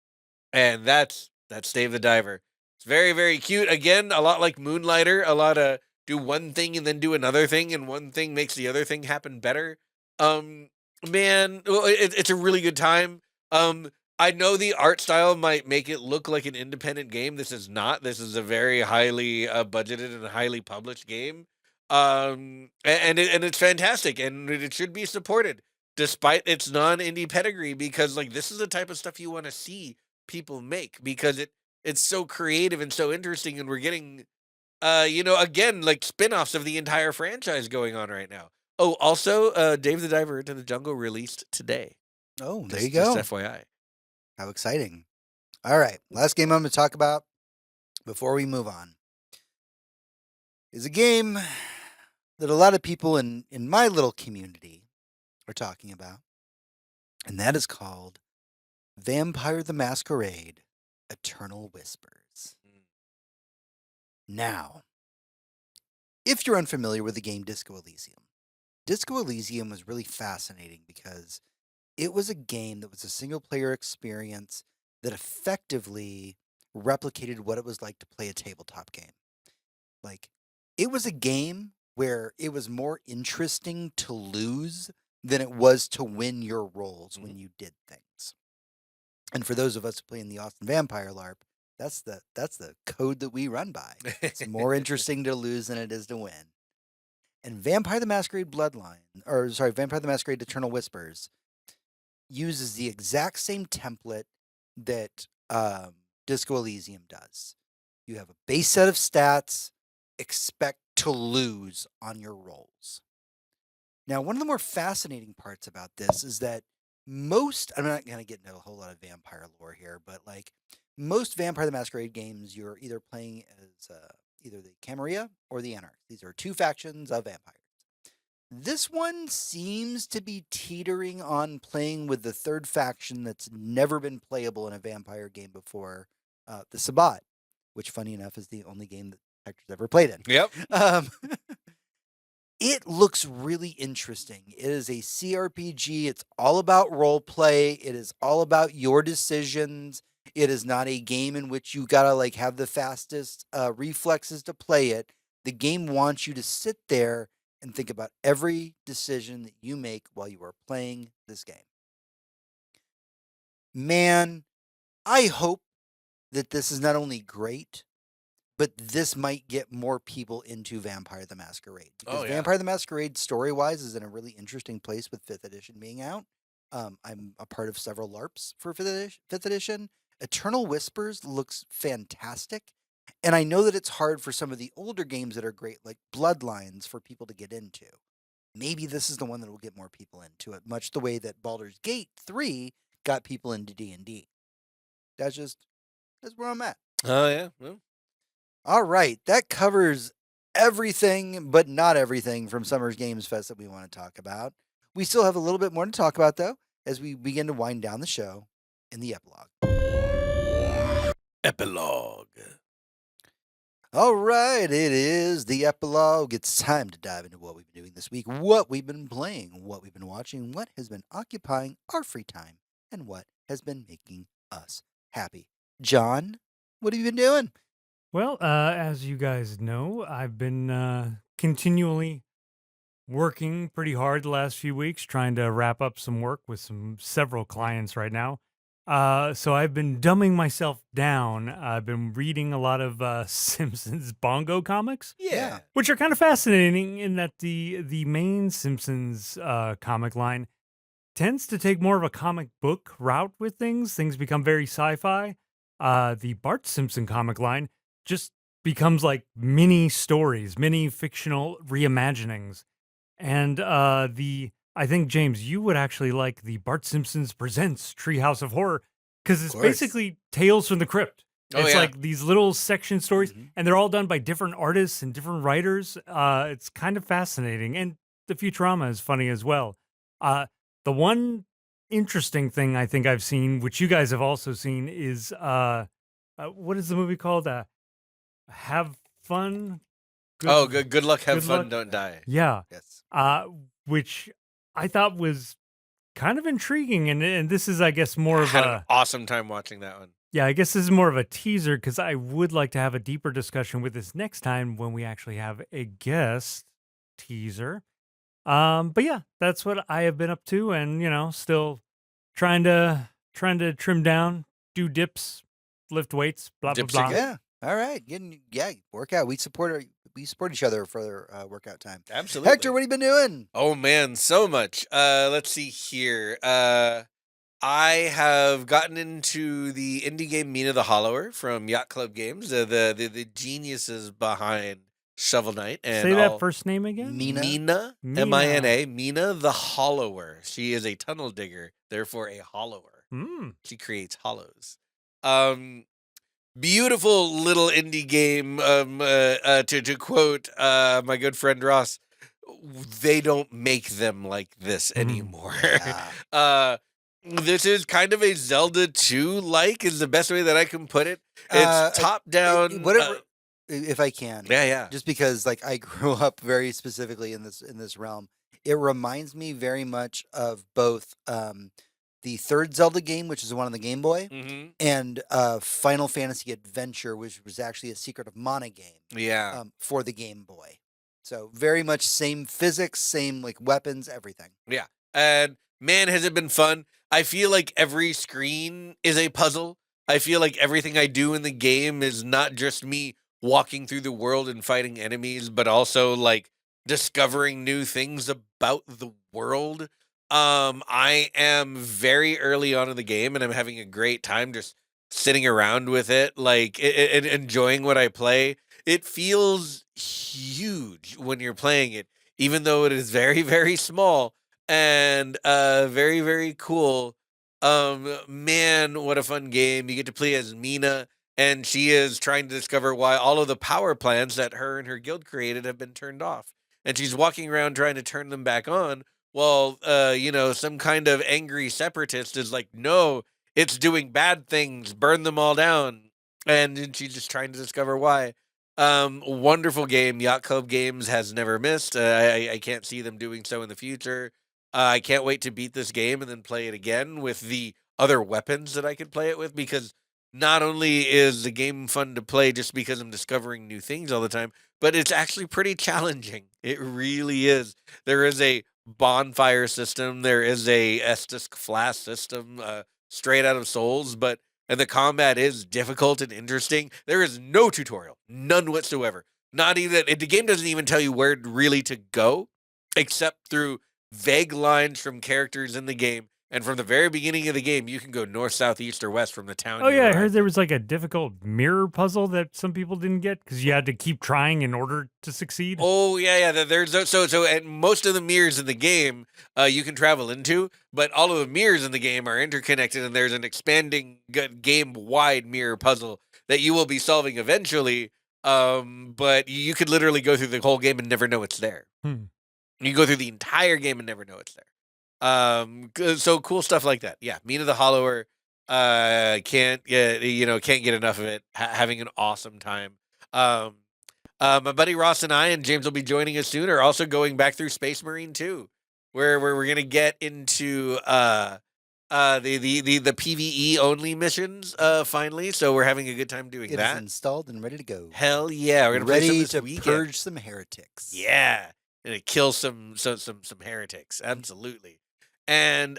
And that's Dave the Diver. It's very, very cute. Again, a lot like Moonlighter, a lot of do one thing and then do another thing, and one thing makes the other thing happen better. Man, it's a really good time. I know the art style might make it look like an independent game. This is not. This is a very highly budgeted and highly published game. And it's fantastic, and it should be supported despite its non-indie pedigree, because like this is the type of stuff you want to see people make, because it's so creative and so interesting, and we're getting again, like spin-offs of the entire franchise going on right now. Oh, also, Dave the Diver Into the Jungle released today. Oh, there you go. Just FYI. How exciting. All right, last game I'm going to talk about before we move on is a game that a lot of people in my little community are talking about, and that is called Vampire the Masquerade: Eternal Whispers. Now, if you're unfamiliar with the game Disco Elysium was really fascinating because it was a game that was a single-player experience that effectively replicated what it was like to play a tabletop game. Like, it was a game where it was more interesting to lose than it was to win your rolls when you did things. And for those of us who play in the Austin Vampire LARP, that's the code that we run by. It's more interesting to lose than it is to win. And Vampire the Masquerade Vampire the Masquerade Eternal Whispers uses the exact same template that Disco Elysium does. You have a base set of stats, expect to lose on your rolls. Now, one of the more fascinating parts about this is that I'm not going to get into a whole lot of vampire lore here, but like most Vampire the Masquerade games, you're either playing as either the Camarilla or the Anarchs. These are two factions of vampires. This one seems to be teetering on playing with the third faction that's never been playable in a vampire game before, the Sabbat, which, funny enough, is the only game that Hector's ever played in. Yep. It looks really interesting. It is a CRPG. It's all about role play. It is all about your decisions. It is not a game in which you gotta like have the fastest reflexes to play it. The game wants you to sit there and think about every decision that you make while you are playing this game. Man, I hope that this is not only great, but this might get more people into Vampire the Masquerade. Because Vampire the Masquerade, story-wise, is in a really interesting place with 5th edition being out. I'm a part of several LARPs for 5th edition. Eternal Whispers looks fantastic. And I know that it's hard for some of the older games that are great, like Bloodlines, for people to get into. Maybe this is the one that will get more people into it, much the way that Baldur's Gate 3 got people into D&D. That's where I'm at. Oh, yeah. Well. All right, that covers everything, but not everything from Summer's Games Fest that we want to talk about. We still have a little bit more to talk about, though, as we begin to wind down the show in the epilogue. Epilogue. All right, it is the epilogue. It's time to dive into what we've been doing this week, what we've been playing, what we've been watching, what has been occupying our free time, and what has been making us happy. John, what have you been doing? Well, as you guys know, I've been continually working pretty hard the last few weeks, trying to wrap up some work with several clients right now. So I've been dumbing myself down. I've been reading a lot of Simpsons Bongo comics, Yeah. which are kind of fascinating in that the main Simpsons comic line tends to take more of a comic book route with things. Things become very sci-fi. The Bart Simpson comic line just becomes like mini stories, mini fictional reimaginings. And I think, James, you would actually like the Bart Simpson's Presents Treehouse of Horror, because it's basically Tales from the Crypt. It's like these little section stories, and they're all done by different artists and different writers. It's kind of fascinating. And the Futurama is funny as well. The one interesting thing I think I've seen, which you guys have also seen, is what is the movie called? Have Fun. Good luck, have Good fun, Luck. don't die. Yeah. Yes. Which I thought was kind of intriguing. And this is, I guess, more of Had an awesome time watching that one. Yeah, I guess this is more of a teaser because I would like to have a deeper discussion with this next time when we actually have a guest teaser. But yeah, that's what I have been up to, and still trying to trim down, do dips, lift weights, blah Dips blah blah. again. Yeah. All right. Workout. We support each other for workout time. Absolutely. Hector, what have you been doing? Oh man, so much. Let's see here. I have gotten into the indie game Mina the Hollower from Yacht Club Games, the geniuses behind Shovel Knight. And Say that first name again. Mina? Mina, Mina. M-I-N-A, Mina the Hollower. She is a tunnel digger, therefore a hollower. She creates hollows. Beautiful little indie game. To quote my good friend Ross, they don't make them like this Mhm. anymore. Yeah. This is kind of a Zelda 2 like is the best way that I can put it. It's top down. Whatever, if I can, Yeah. just because like I grew up very specifically in this realm, it reminds me very much of both the third Zelda game, which is the one on the Game Boy, Mm-hmm. and Final Fantasy Adventure, which was actually a Secret of Mana game Yeah. for the Game Boy. So very much same physics, same like weapons, everything. Yeah. And man, has it been fun. I feel like every screen is a puzzle. I feel like everything I do in the game is not just me walking through the world and fighting enemies, but also like discovering new things about the world. I am very early on in the game and I'm having a great time just sitting around with it, like enjoying what I play. It feels huge when you're playing it, even though it is very, very small and very, very cool. Man, what a fun game. You get to play as Mina, and she is trying to discover why all of the power plants that her and her guild created have been turned off. And she's walking around trying to turn them back on while some kind of angry separatist is like, no, it's doing bad things, burn them all down. And then she's just trying to discover why. Wonderful game. Yacht Club Games has never missed. I can't see them doing so in the future. I can't wait to beat this game and then play it again with the other weapons that I could play it with, because not only is the game fun to play just because I'm discovering new things all the time, but it's actually pretty challenging. It really is. There is a bonfire system. There is a Estus Flask system, straight out of Souls, and the combat is difficult and interesting. There is no tutorial, none whatsoever. Not even the game doesn't even tell you where really to go, except through vague lines from characters in the game. And from the very beginning of the game, you can go north, south, east, or west from the town. Oh you yeah, I arrive heard there in. was like a difficult mirror puzzle that some people didn't get because you had to keep trying in order to succeed. Oh yeah. There's so and most of the mirrors in the game you can travel into, but all of the mirrors in the game are interconnected, and there's an expanding game-wide mirror puzzle that you will be solving eventually. But you could literally go through the whole game and never know it's there. Hmm. You go through the entire game and never know it's there. So cool stuff like that. Yeah, Mina the Hollower. Can't get enough of it. Having an awesome time. Um, my buddy Ross and I, and James will be joining us soon, are also going back through Space Marine 2, where we're gonna get into the PvE only missions finally. So we're having a good time doing It is that. installed and ready to go. Hell yeah, we're gonna play some Ready this to weekend. purge some heretics. Yeah, and kill some heretics. Absolutely. And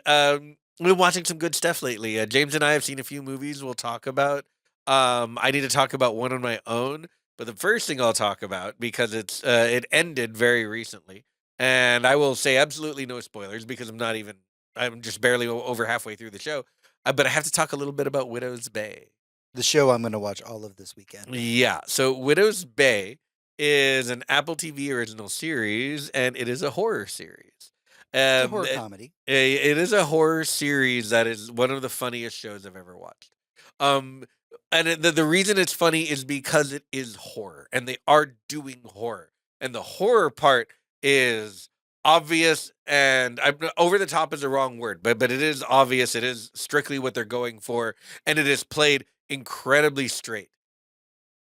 we've been watching some good stuff lately. James and I have seen a few movies we'll talk about. I need to talk about one on my own, but the first thing I'll talk about, because it ended very recently, and I will say absolutely no spoilers because I'm just barely over halfway through the show. But I have to talk a little bit about Widow's Bay. The show I'm going to watch all of this weekend. Yeah, so Widow's Bay is an Apple TV original series, and it is a horror series. It's a horror It comedy. is a horror series that is one of the funniest shows I've ever watched. Um, the reason it's funny is because it is horror, and they are doing horror, and the horror part is obvious, and over the top is a wrong word, but it is obvious. It is strictly what they're going for, and it is played incredibly straight.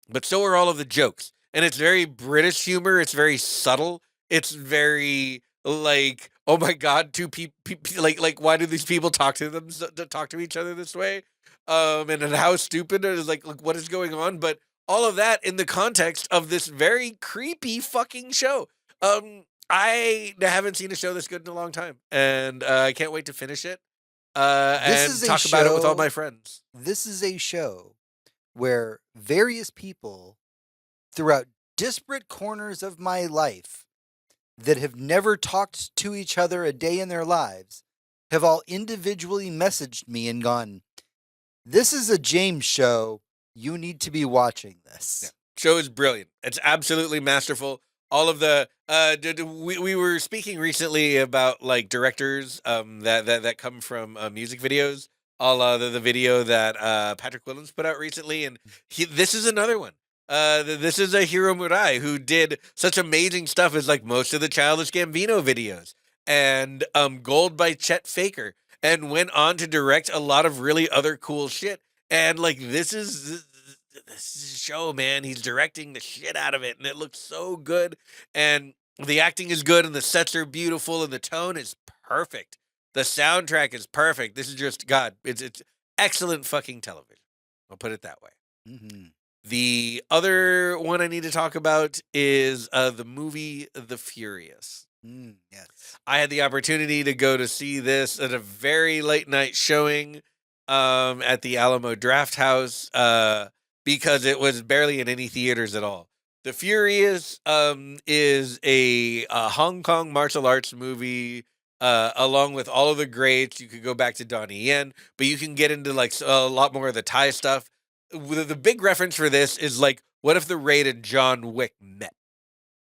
But so are all of the jokes, and it's very British humor. It's very subtle. It's very like, oh my god, two people, like why do these people talk to each other this way? And then how stupid it is, like what is going on? But all of that in the context of this very creepy fucking show. I haven't seen a show this good in a long time, and I can't wait to finish it. And is a talk about it with all show- my friends. This is a show where various people throughout disparate corners of my life that have never talked to each other a day in their lives have all individually messaged me and gone, "This is a James show. You need to be watching this." Yeah. Show is brilliant. It's absolutely masterful. All of the we were speaking recently about like directors that come from music videos. All the video that Patrick Williams put out recently, and this is another one. This is a Hiro Murai who did such amazing stuff as like most of the Childish Gambino videos and Gold by Chet Faker, and went on to direct a lot of really other cool shit. And like this is a show, man. He's directing the shit out of it, and it looks so good. And the acting is good, and the sets are beautiful, and the tone is perfect. The soundtrack is perfect. This is just God. It's excellent fucking television. I'll put it that way. Mm-hmm. The other one I need to talk about is the movie The Furious. Yes. I had the opportunity to go to see this at a very late night showing at the Alamo Draft House because it was barely in any theaters at all. The Furious is a Hong Kong martial arts movie along with all of the greats. You could go back to Donnie Yen, but you can get into like a lot more of the Thai stuff. The big reference for this is like, what if the Raid and John Wick met?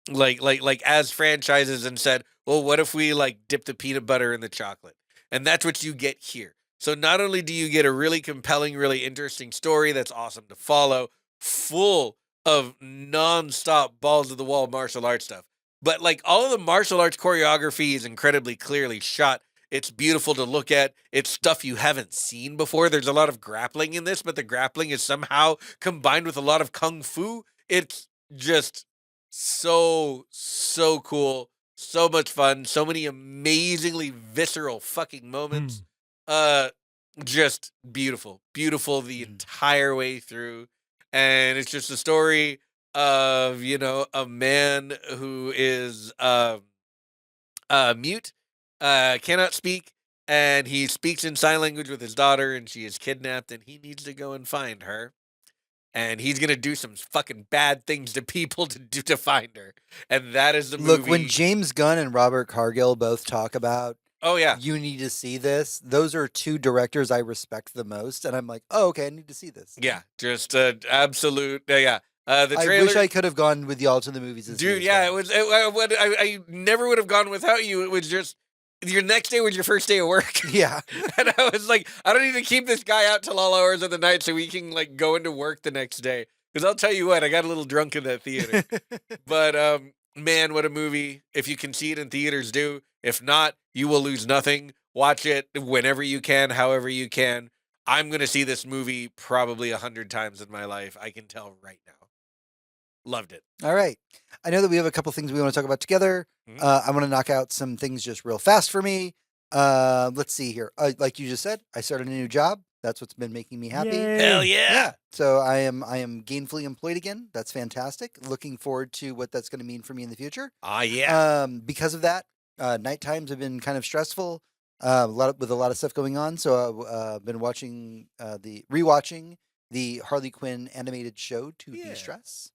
Like as franchises, and said, well, what if we like dip the peanut butter in the chocolate? And that's what you get here. So not only do you get a really compelling, really interesting story that's awesome to follow, full of non-stop balls to the wall martial arts stuff, but like all of the martial arts choreography is incredibly clearly shot. It's beautiful to look at. It's stuff you haven't seen before. There's a lot of grappling in this, but the grappling is somehow combined with a lot of kung fu. It's just so cool. So much fun. So many amazingly visceral fucking moments. Just beautiful. Beautiful the entire way through. And it's just a story of, you know, a man who is mute, cannot speak, and he speaks in sign language with his daughter, and she is kidnapped, and he needs to go and find her. And he's gonna do some fucking bad things to people to find her. And that is the movie. Look, when James Gunn and Robert Cargill both talk about, oh yeah, you need to see this, those are two directors I respect the most, and I'm like, oh, okay, I need to see this. Yeah, just absolute, yeah. The trailer, I wish I could have gone with y'all to the movies. Dude, yeah, it was. I never would have gone without you. It was just your next day was your first day of work. Yeah, and I was like, I don't need to keep this guy out till all hours of the night so we can like go into work the next day. Because I'll tell you what, I got a little drunk in that theater. But man, what a movie! If you can see it in theaters, do. If not, you will lose nothing. Watch it whenever you can, however you can. I'm gonna see this movie probably 100 times in my life. I can tell right now. Loved it. All right. I know that we have a couple things we want to talk about together. I want to knock out some things just real fast for me. Let's see here. Like you just said, I started a new job. That's what's been making me happy. Yay. Hell yeah. So I am gainfully employed again. That's fantastic. Looking forward to what that's going to mean for me in the future. Yeah. Because of that, night times have been kind of stressful. With a lot of stuff going on. So I've been rewatching the Harley Quinn animated show to de-stress.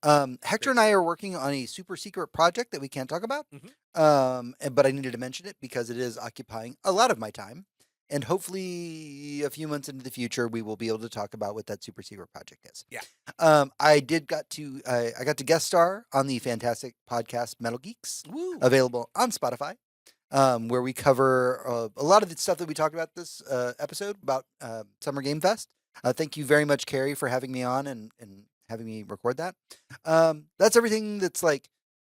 Hector and I are working on a super secret project that we can't talk about. But I needed to mention it because it is occupying a lot of my time. And hopefully a few months into the future, we will be able to talk about what that super secret project is. Yeah. I got to guest star on the fantastic podcast Metal Geeks, available on Spotify, where we cover a lot of the stuff that we talked about this episode about Summer Game Fest. Thank you very much, Carrie, for having me on and having me record that. That's everything that's like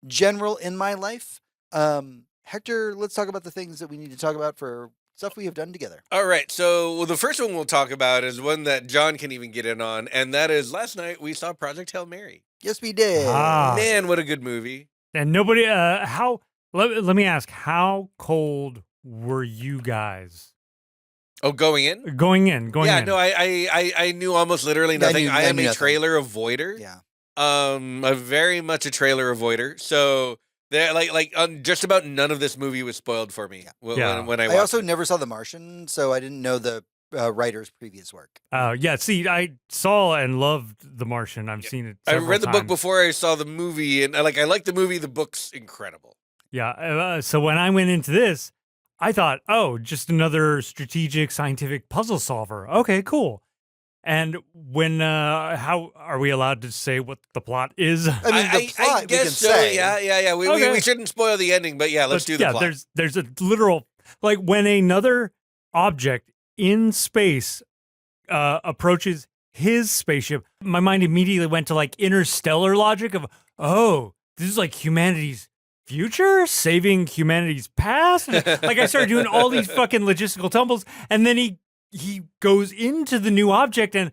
general in my life. Hector, let's talk about the things that we need to talk about for stuff we have done together. All right. So the first one we'll talk about is one that John can even get in on, and that is last night we saw Project Hail Mary. Yes, we did. Man, what a good movie. And nobody, let me ask, how cold were you guys? Oh, going in? Going in. Yeah, no, I knew almost literally nothing. I am a trailer avoider. Yeah. A very much a trailer avoider. So there, just about none of this movie was spoiled for me when I watched I also never saw The Martian, so I didn't know the writer's previous work. Yeah, see, I saw and loved The Martian. I've seen it I read the book times. before I saw the movie, and I like the movie. The book's incredible. Yeah, so when I went into this, I thought, oh, just another strategic scientific puzzle solver. Okay, cool. And when, how are we allowed to say what the plot is? I mean, the plot, I guess so. say. Yeah. We shouldn't spoil the ending, but yeah, let's do the plot. There's a literal, like when another object in space approaches his spaceship, my mind immediately went to like interstellar logic of, oh, this is like humanity's future, saving humanity's past. Like I started doing all these fucking logistical tumbles, and then he goes into the new object and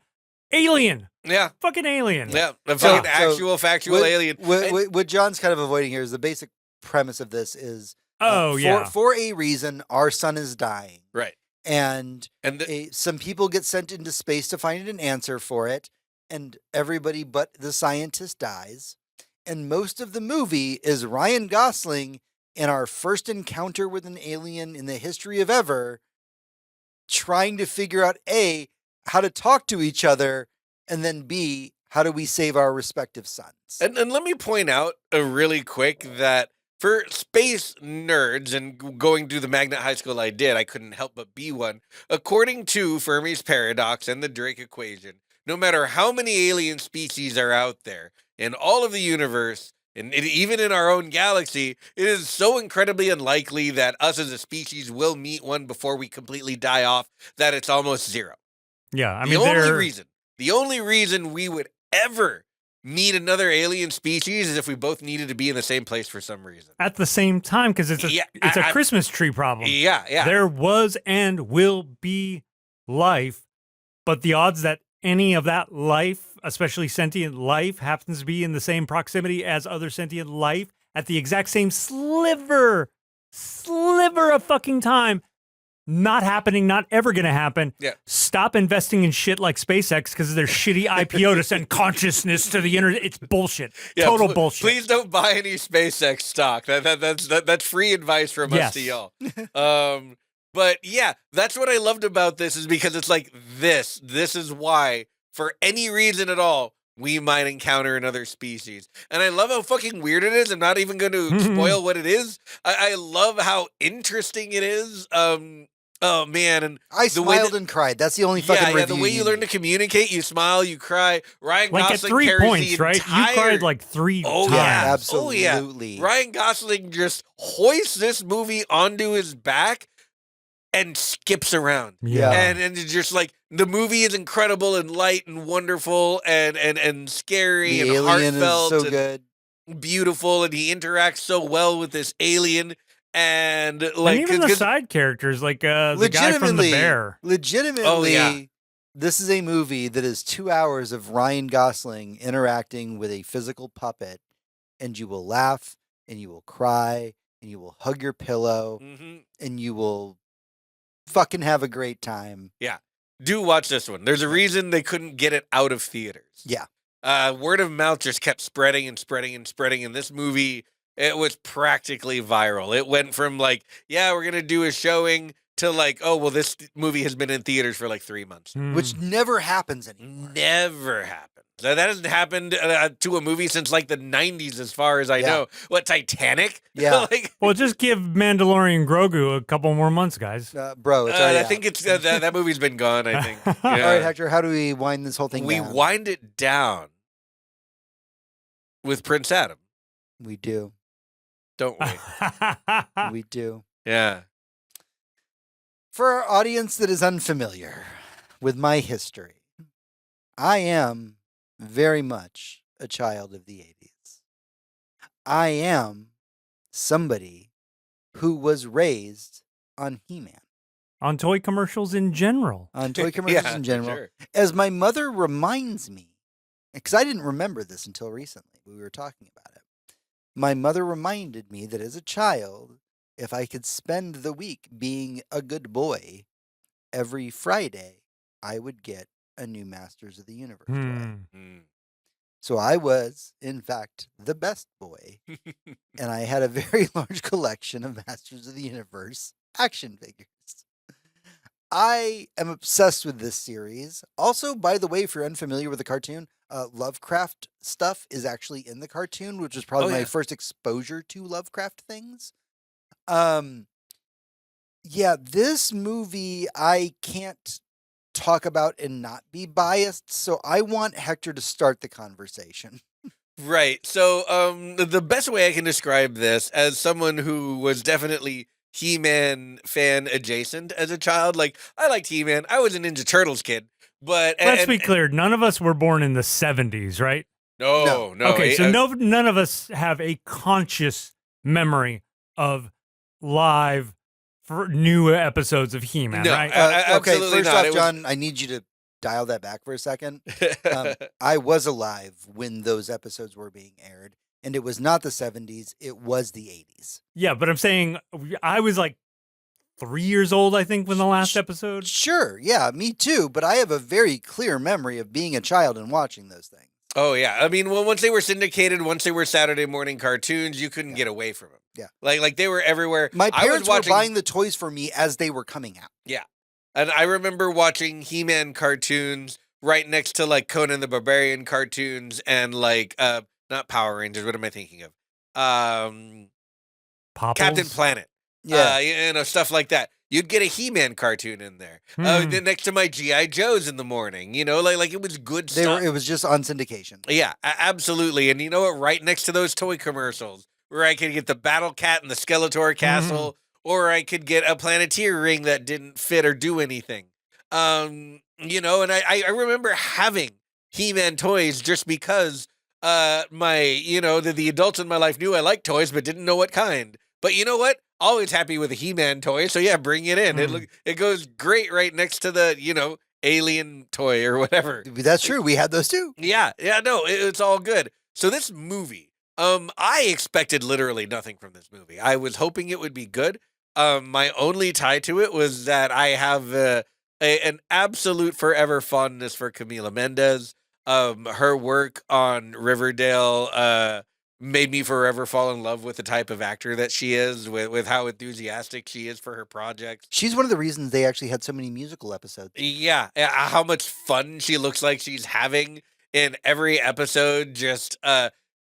alien. Yeah. Fucking alien. Yeah. A fucking actual factual alien. What John's kind of avoiding here is the basic premise of this is for a reason, our sun is dying. Right. And some people get sent into space to find an answer for it, and everybody but the scientist dies. And most of the movie is Ryan Gosling in our first encounter with an alien in the history of ever, trying to figure out A, how to talk to each other, and then B, how do we save our respective suns? And let me point out really quick that for space nerds, and going to the magnet high school I did, I couldn't help but be one. According to Fermi's paradox and the Drake equation, no matter how many alien species are out there in all of the universe, and even in our own galaxy, it is so incredibly unlikely that us as a species will meet one before we completely die off that it's almost zero. Yeah, I mean, the only reason we would ever meet another alien species is if we both needed to be in the same place for some reason. At the same time, because it's a Christmas tree problem. Yeah, yeah. There was and will be life, but the odds that any of that life, especially sentient life, happens to be in the same proximity as other sentient life at the exact same sliver of fucking time, not happening, not ever going to happen. Yeah. Stop investing in shit like SpaceX because of their shitty IPO to send consciousness to the internet. It's bullshit. Yeah, Total bullshit. Please don't buy any SpaceX stock. That's free advice from us to y'all. But yeah, that's what I loved about this, is because it's like this is why, for any reason at all, we might encounter another species. And I love how fucking weird it is. I'm not even going to spoil what it is. I love how interesting it is. Oh man, and I smiled and cried. That's the only fucking review. Yeah, the way you learn to communicate, you smile, you cry. Ryan like Gosling at 3 carries points, the right? entire... You cried like 3 times. Yeah, absolutely. Oh, yeah. Ryan Gosling just hoists this movie onto his back and skips around. Yeah. And it's just like, the movie is incredible and light and wonderful and scary the and alien heartfelt is so and good. Beautiful, and he interacts so well with this alien. And like, and even the side characters, like the guy from the bear. Legitimately, this is a movie that is 2 hours of Ryan Gosling interacting with a physical puppet, and you will laugh, and you will cry, and you will hug your pillow, and you will fucking have a great time. Yeah. Do watch this one. There's a reason they couldn't get it out of theaters. Yeah. Word of mouth just kept spreading and spreading and spreading, and this movie, it was practically viral. It went from like, yeah, we're going to do a showing, to like, oh, well, this movie has been in theaters for like 3 months. Which never happens anymore. Never happens. That hasn't happened to a movie since like the 90s, as far as I know. What, Titanic? Yeah. Like, well, just give Mandalorian Grogu a couple more months, guys. Bro, it's already I think it's that movie's been gone, I think. Yeah. All right, Hector, how do we wind this whole thing down? We wind it down with Prince Adam. We do. Don't we? We do. Yeah. For our audience that is unfamiliar with my history, I am very much a child of the 80s. I am somebody who was raised on He-Man. On toy commercials in general. On toy commercials in general. Sure. As my mother reminds me, because I didn't remember this until recently, we were talking about it. My mother reminded me that as a child, if I could spend the week being a good boy, every Friday, I would get a new Masters of the Universe toy. So I was, in fact, the best boy, and I had a very large collection of Masters of the Universe action figures. I am obsessed with this series. Also, by the way, if you're unfamiliar with the cartoon, Lovecraft stuff is actually in the cartoon, which was probably my first exposure to Lovecraft things. Yeah, this movie I can't talk about and not be biased, so I want Hector to start the conversation. Right. So the best way I can describe this, as someone who was definitely He-Man fan adjacent as a child, like, I liked He-Man. I was a Ninja Turtles kid, But Let's be clear. None of us were born in the 70s, right? No. Okay, so none of us have a conscious memory of live for new episodes of He-Man, No, right? Okay, absolutely first not. off, John, I need you to dial that back for a second. I was alive when those episodes were being aired, and it was not the 70s, it was the 80s. Yeah, but I'm saying I was like 3 years old, I think, when the last episode. Sure, yeah, me too, but I have a very clear memory of being a child and watching those things. Oh, yeah. I mean, well, once they were syndicated, once they were Saturday morning cartoons, you couldn't get away from them. Yeah. Like they were everywhere. My parents were buying the toys for me as they were coming out. Yeah. And I remember watching He-Man cartoons right next to like Conan the Barbarian cartoons and like not Power Rangers, what am I thinking of? Popples? Captain Planet. Yeah. Stuff like that. You'd get a He-Man cartoon in there. Then next to my G.I. Joes in the morning, like it was good stuff. It was just on syndication. Yeah, absolutely. And you know what? Right next to those toy commercials where I could get the Battle Cat and the Skeletor Castle, or I could get a Planeteer ring that didn't fit or do anything. And I remember having He-Man toys just because the adults in my life knew I liked toys but didn't know what kind. But you know what? Always happy with a He-Man toy, so yeah, bring it in. It goes great right next to the, alien toy or whatever. That's true. We had those too. Yeah, no, it's all good. So this movie, I expected literally nothing from this movie. I was hoping it would be good. My only tie to it was that I have an absolute forever fondness for Camila Mendes. Her work on Riverdale made me forever fall in love with the type of actor that she is, with how enthusiastic she is for her projects. She's one of the reasons they actually had so many musical episodes. Yeah, how much fun she looks like she's having in every episode. Just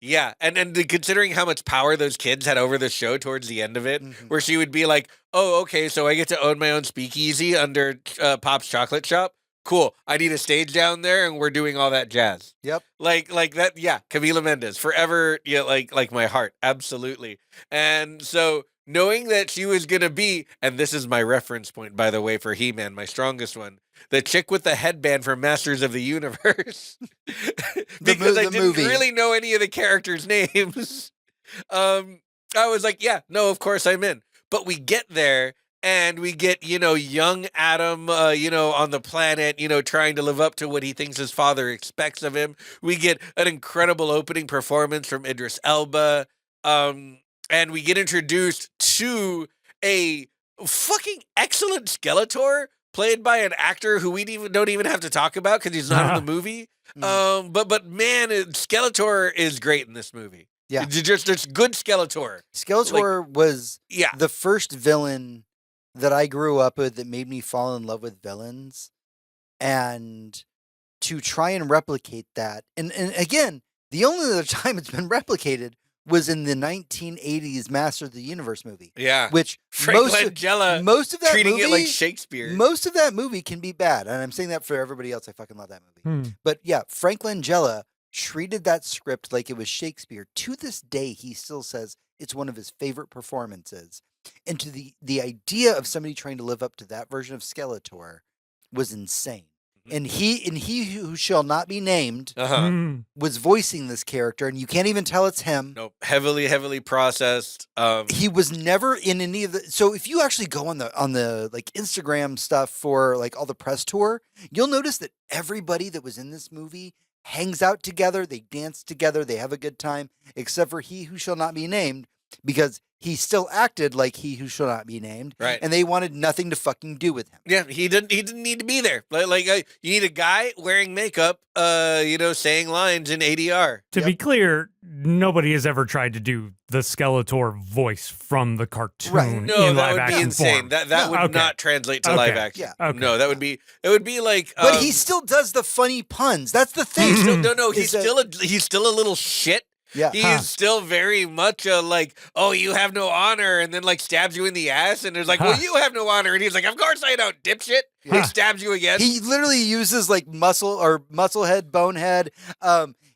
yeah, and considering how much power those kids had over the show towards the end of it, where she would be like, "Oh, okay, so I get to own my own speakeasy under Pop's Chocolate Shop. Cool. I need a stage down there, and we're doing all that jazz." Yep. Like that. Yeah, Camila Mendes forever. Yeah, like my heart, absolutely. And so knowing that she was gonna be, and this is my reference point, by the way, for He-Man, my strongest one, the chick with the headband from Masters of the Universe, because I didn't really know any of the characters' names. I was like, yeah, no, of course I'm in. But we get there. And we get, young Adam, on the planet, trying to live up to what he thinks his father expects of him. We get an incredible opening performance from Idris Elba. And we get introduced to a fucking excellent Skeletor, played by an actor who we don't even have to talk about because he's not in the movie. But man, Skeletor is great in this movie. Yeah. Just good Skeletor. Skeletor was the first villain that I grew up with that made me fall in love with villains, and to try and replicate that. And again, the only other time it's been replicated was in the 1980s Master of the Universe movie. Yeah. Which Frank Langella most of that treating movie, it like Shakespeare. Most of that movie can be bad. And I'm saying that for everybody else. I fucking love that movie. But yeah, Frank Langella treated that script like it was Shakespeare. To this day, he still says it's one of his favorite performances. And to the idea of somebody trying to live up to that version of Skeletor was insane. And he who shall not be named was voicing this character, and you can't even tell it's him. Nope, heavily processed. He was never in any of the. So if you actually go on the like Instagram stuff for like all the press tour, you'll notice that everybody that was in this movie hangs out together, they dance together, they have a good time, except for he who shall not be named, because he still acted like he who shall not be named, right? And they wanted nothing to fucking do with him. Yeah, he didn't need to be there. You need a guy wearing makeup, saying lines in ADR. To be clear, nobody has ever tried to do the Skeletor voice from the cartoon. Right. No, in that live would be action insane. Form. That would not translate to live action. Yeah. Okay. No, it would be like. But he still does the funny puns. That's the thing. He's still a little shit. Yeah. He's still very much like, oh, you have no honor, and then like stabs you in the ass, and there's like, well, you have no honor, and he's like, of course I don't, dipshit. He stabs you again. He literally uses like musclehead, bonehead.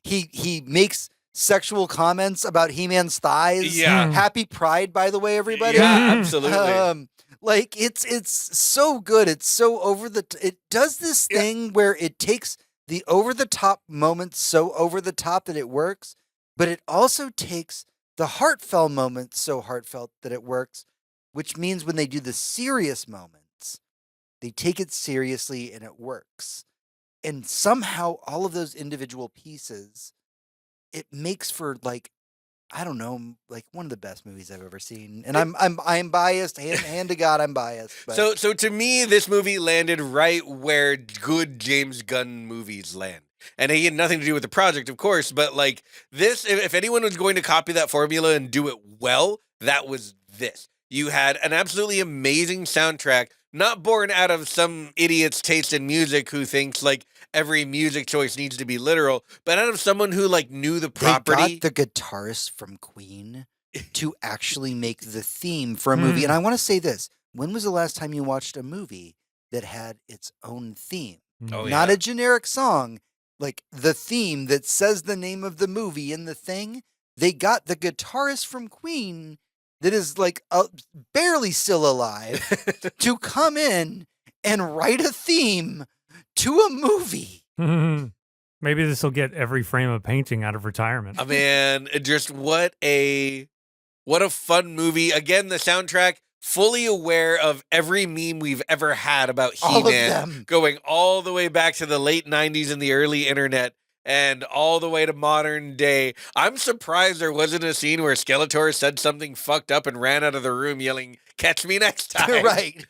He makes sexual comments about He-Man's thighs. Yeah. Happy Pride, by the way, everybody. Yeah, absolutely. Like it's so good. It's so it does this thing where it takes the over the top moments so over the top that it works, but it also takes the heartfelt moments so heartfelt that it works, which means when they do the serious moments, they take it seriously and it works. And somehow all of those individual pieces, it makes for like, I don't know, like one of the best movies I've ever seen. And I'm biased. Hand to God, I'm biased. But. So to me, this movie landed right where good James Gunn movies land. And he had nothing to do with the project, of course, but like this, if anyone was going to copy that formula and do it well, that was this. You had an absolutely amazing soundtrack, not born out of some idiot's taste in music who thinks like every music choice needs to be literal, but out of someone who like knew the property. They got the guitarist from Queen to actually make the theme for a movie. And I want to say this. When was the last time you watched a movie that had its own theme? Oh, Not yeah. a generic song, like the theme that says the name of the movie in the thing. They got the guitarist from Queen that is like barely still alive to come in and write a theme to a movie. Maybe this will get every frame of painting out of retirement. Oh, man, just what a fun movie. Again, the soundtrack, fully aware of every meme we've ever had about He-Man, going all the way back to the late 90s and the early internet, and all the way to modern day. I'm surprised there wasn't a scene where Skeletor said something fucked up and ran out of the room yelling, "Catch me next time." Right.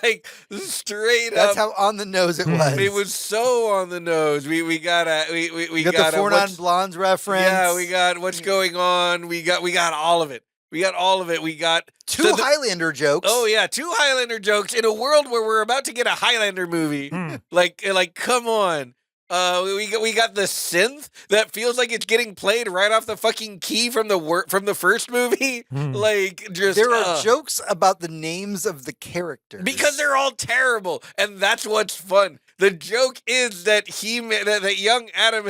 Like, straight up. That's how on the nose it was. It was so on the nose. We got the Four Non-Blondes reference. Yeah, we got what's going on. We got all of it. We got all of it. We got two Highlander jokes. Oh yeah, 2 Highlander jokes in a world where we're about to get a Highlander movie. Like come on. We got the synth that feels like it's getting played right off the fucking key from the first movie. Like just there are jokes about the names of the characters because they're all terrible, and that's what's fun. The joke is that that young Adam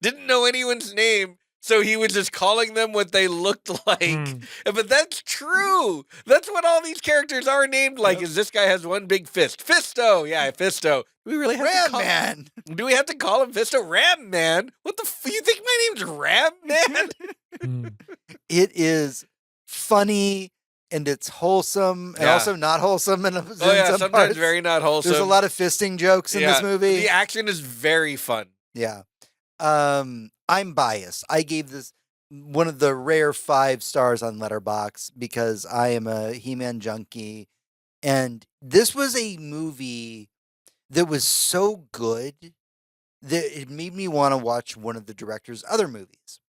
didn't know anyone's name. So he was just calling them what they looked like. But that's true. That's what all these characters are named like, is this guy has one big fist. Fisto. Yeah, Fisto. Do we really have Ram to call Man. Do we have to call him Fisto? Ram Man? What the you think my name's Ram Man? It is funny and it's wholesome and also not wholesome. And sometimes parts. very not wholesome. There's a lot of fisting jokes in this movie. The action is very fun. Yeah. I'm biased. I gave this one of the rare 5 stars on Letterboxd because I am a He-Man junkie. And this was a movie that was so good that it made me want to watch one of the director's other movies,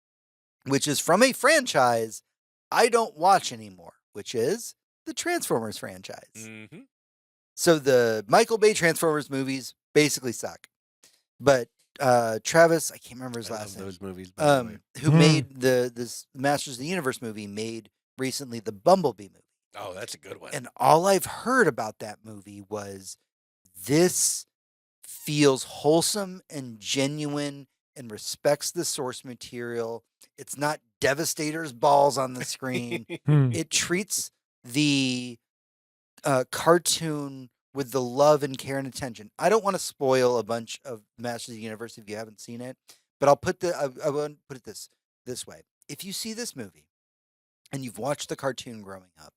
which is from a franchise I don't watch anymore, which is the Transformers franchise. So the Michael Bay Transformers movies basically suck. But Travis, I can't remember his last name. Those movies, by the way. Who made this Masters of the Universe movie, made recently the Bumblebee movie. Oh, that's a good one. And all I've heard about that movie was this feels wholesome and genuine and respects the source material. It's not Devastator's balls on the screen. It treats the cartoon with the love and care and attention. I don't want to spoil a bunch of Masters of the Universe if you haven't seen it, but I want to put it this way. If you see this movie and you've watched the cartoon growing up,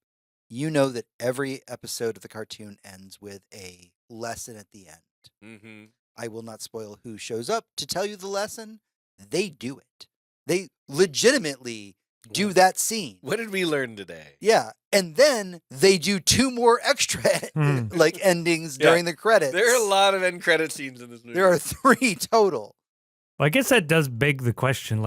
you know that every episode of the cartoon ends with a lesson at the end. I will not spoil who shows up to tell you the lesson. They do it. They legitimately do that scene. What did we learn today? Yeah. And then they do 2 more extra like endings during the credits. There are a lot of end credit scenes in this movie. There are 3 total. Well, I guess that does beg the question,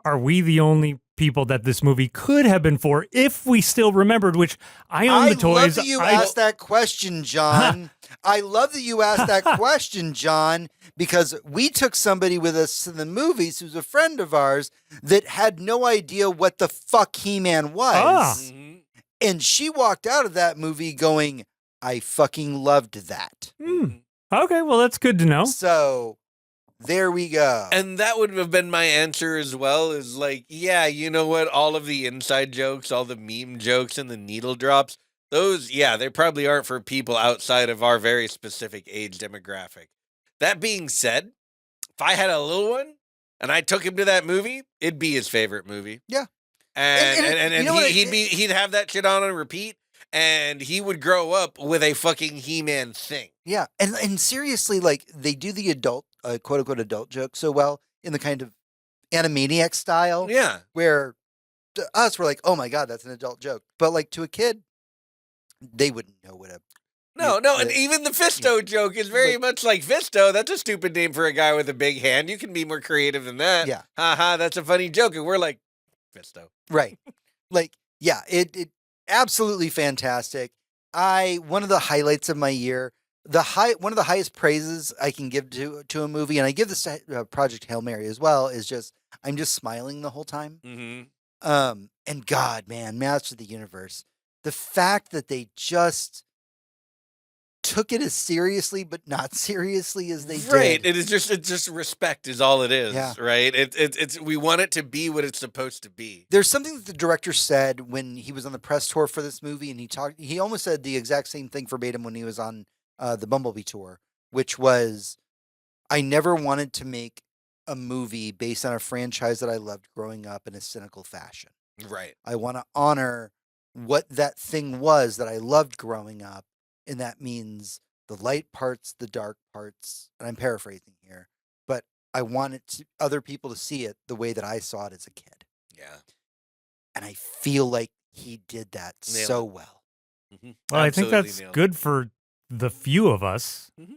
are we the only people that this movie could have been for if we still remembered, which I own the toys. I love that you asked that question, John. I love that you asked that question, John, because we took somebody with us to the movies who's a friend of ours that had no idea what the fuck He-Man was. And she walked out of that movie going, I fucking loved that. Okay, well, that's good to know. So there we go. And that would have been my answer as well, is like, yeah, you know what? All of the inside jokes, all the meme jokes and the needle drops, Those, yeah, they probably aren't for people outside of our very specific age demographic. That being said, if I had a little one and I took him to that movie, it'd be his favorite movie. Yeah. And you know what, he'd have that shit on repeat, and he would grow up with a fucking He-Man thing. Yeah, and seriously, like they do the adult, quote unquote, adult joke so well in the kind of Animaniac style. Yeah. Where to us we're like, oh my god, that's an adult joke, but like to a kid, they wouldn't know what a No, and even the Fisto joke is very Like- much like Fisto. That's a stupid name for a guy with a big hand. You can be more creative than that. Yeah. Haha, that's a funny joke. And we're like, Fisto. right. Like, yeah, it absolutely fantastic. One of the highlights of my year, one of the highest praises I can give to a movie, and I give this to Project Hail Mary as well, is just I'm just smiling the whole time. Mm-hmm. And God, man, Master of the Universe, the fact that they just took it as seriously but not seriously as they Right. did. It's just respect is all it is. Yeah. Right. It's we want it to be what it's supposed to be. There's something that the director said when he was on the press tour for this movie, and he almost said the exact same thing verbatim when he was on the Bumblebee tour, which was, I never wanted to make a movie based on a franchise that I loved growing up in a cynical fashion. Right. I want to honor what that thing was that I loved growing up, and that means the light parts, the dark parts, and I'm paraphrasing here, but I wanted other people to see it the way that I saw it as a kid. Yeah. And I feel like he did that Nailed so it. well. Mm-hmm. Well, I think that's good for the few of us. Mhm.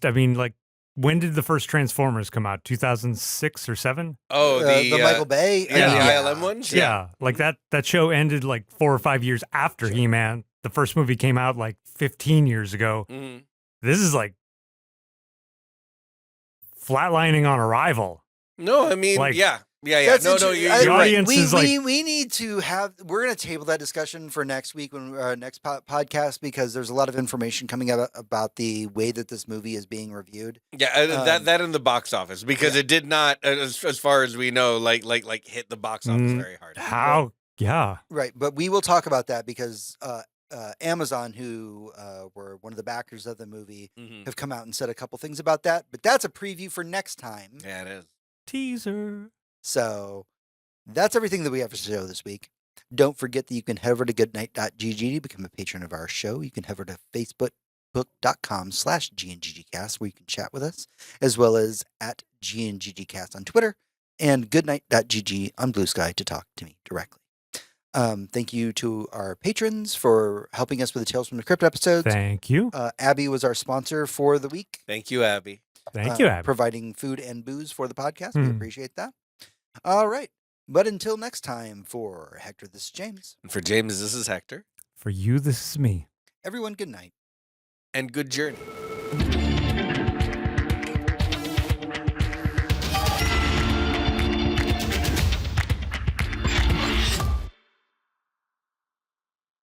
I mean, like, when did the first Transformers come out? 2006 or 7? Oh, The Michael Bay. Yeah, the Yeah. ILM ones. Yeah. Like that show ended like 4 or 5 years after Sure. He-Man. The first movie came out like 15 years ago. Mm-hmm. This is like flatlining on arrival. No, I mean, Like- yeah. That's No, inter- you're The right. audience is like, we need to have. We're going to table that discussion for next week when next podcast, because there's a lot of information coming out about the way that this movie is being reviewed. Yeah, that in the box office, because it did not, as far as we know, like hit the box office very hard. how? Yeah. Right, but we will talk about that because Amazon, who were one of the backers of the movie, Mhm. have come out and said a couple things about that. But that's a preview for next time. Yeah, it is. Teaser. So that's everything that we have to show this week. Don't forget that you can head over to goodnight.gg to become a patron of our show. You can head over to facebook.com/GNGGcast where you can chat with us, as well as at GNGGcast on Twitter and goodnight.gg on Blue Sky to talk to me directly. Thank you to our patrons for helping us with the Tales from the Crypt episodes. Thank you. Abby was our sponsor for the week. Thank you, Abby. Thank you, Abby. Providing food and booze for the podcast. We Hmm. appreciate that. All right. But until next time, for Hector, this is James. And for James, this is Hector. For you, this is me. Everyone, good night. And good journey.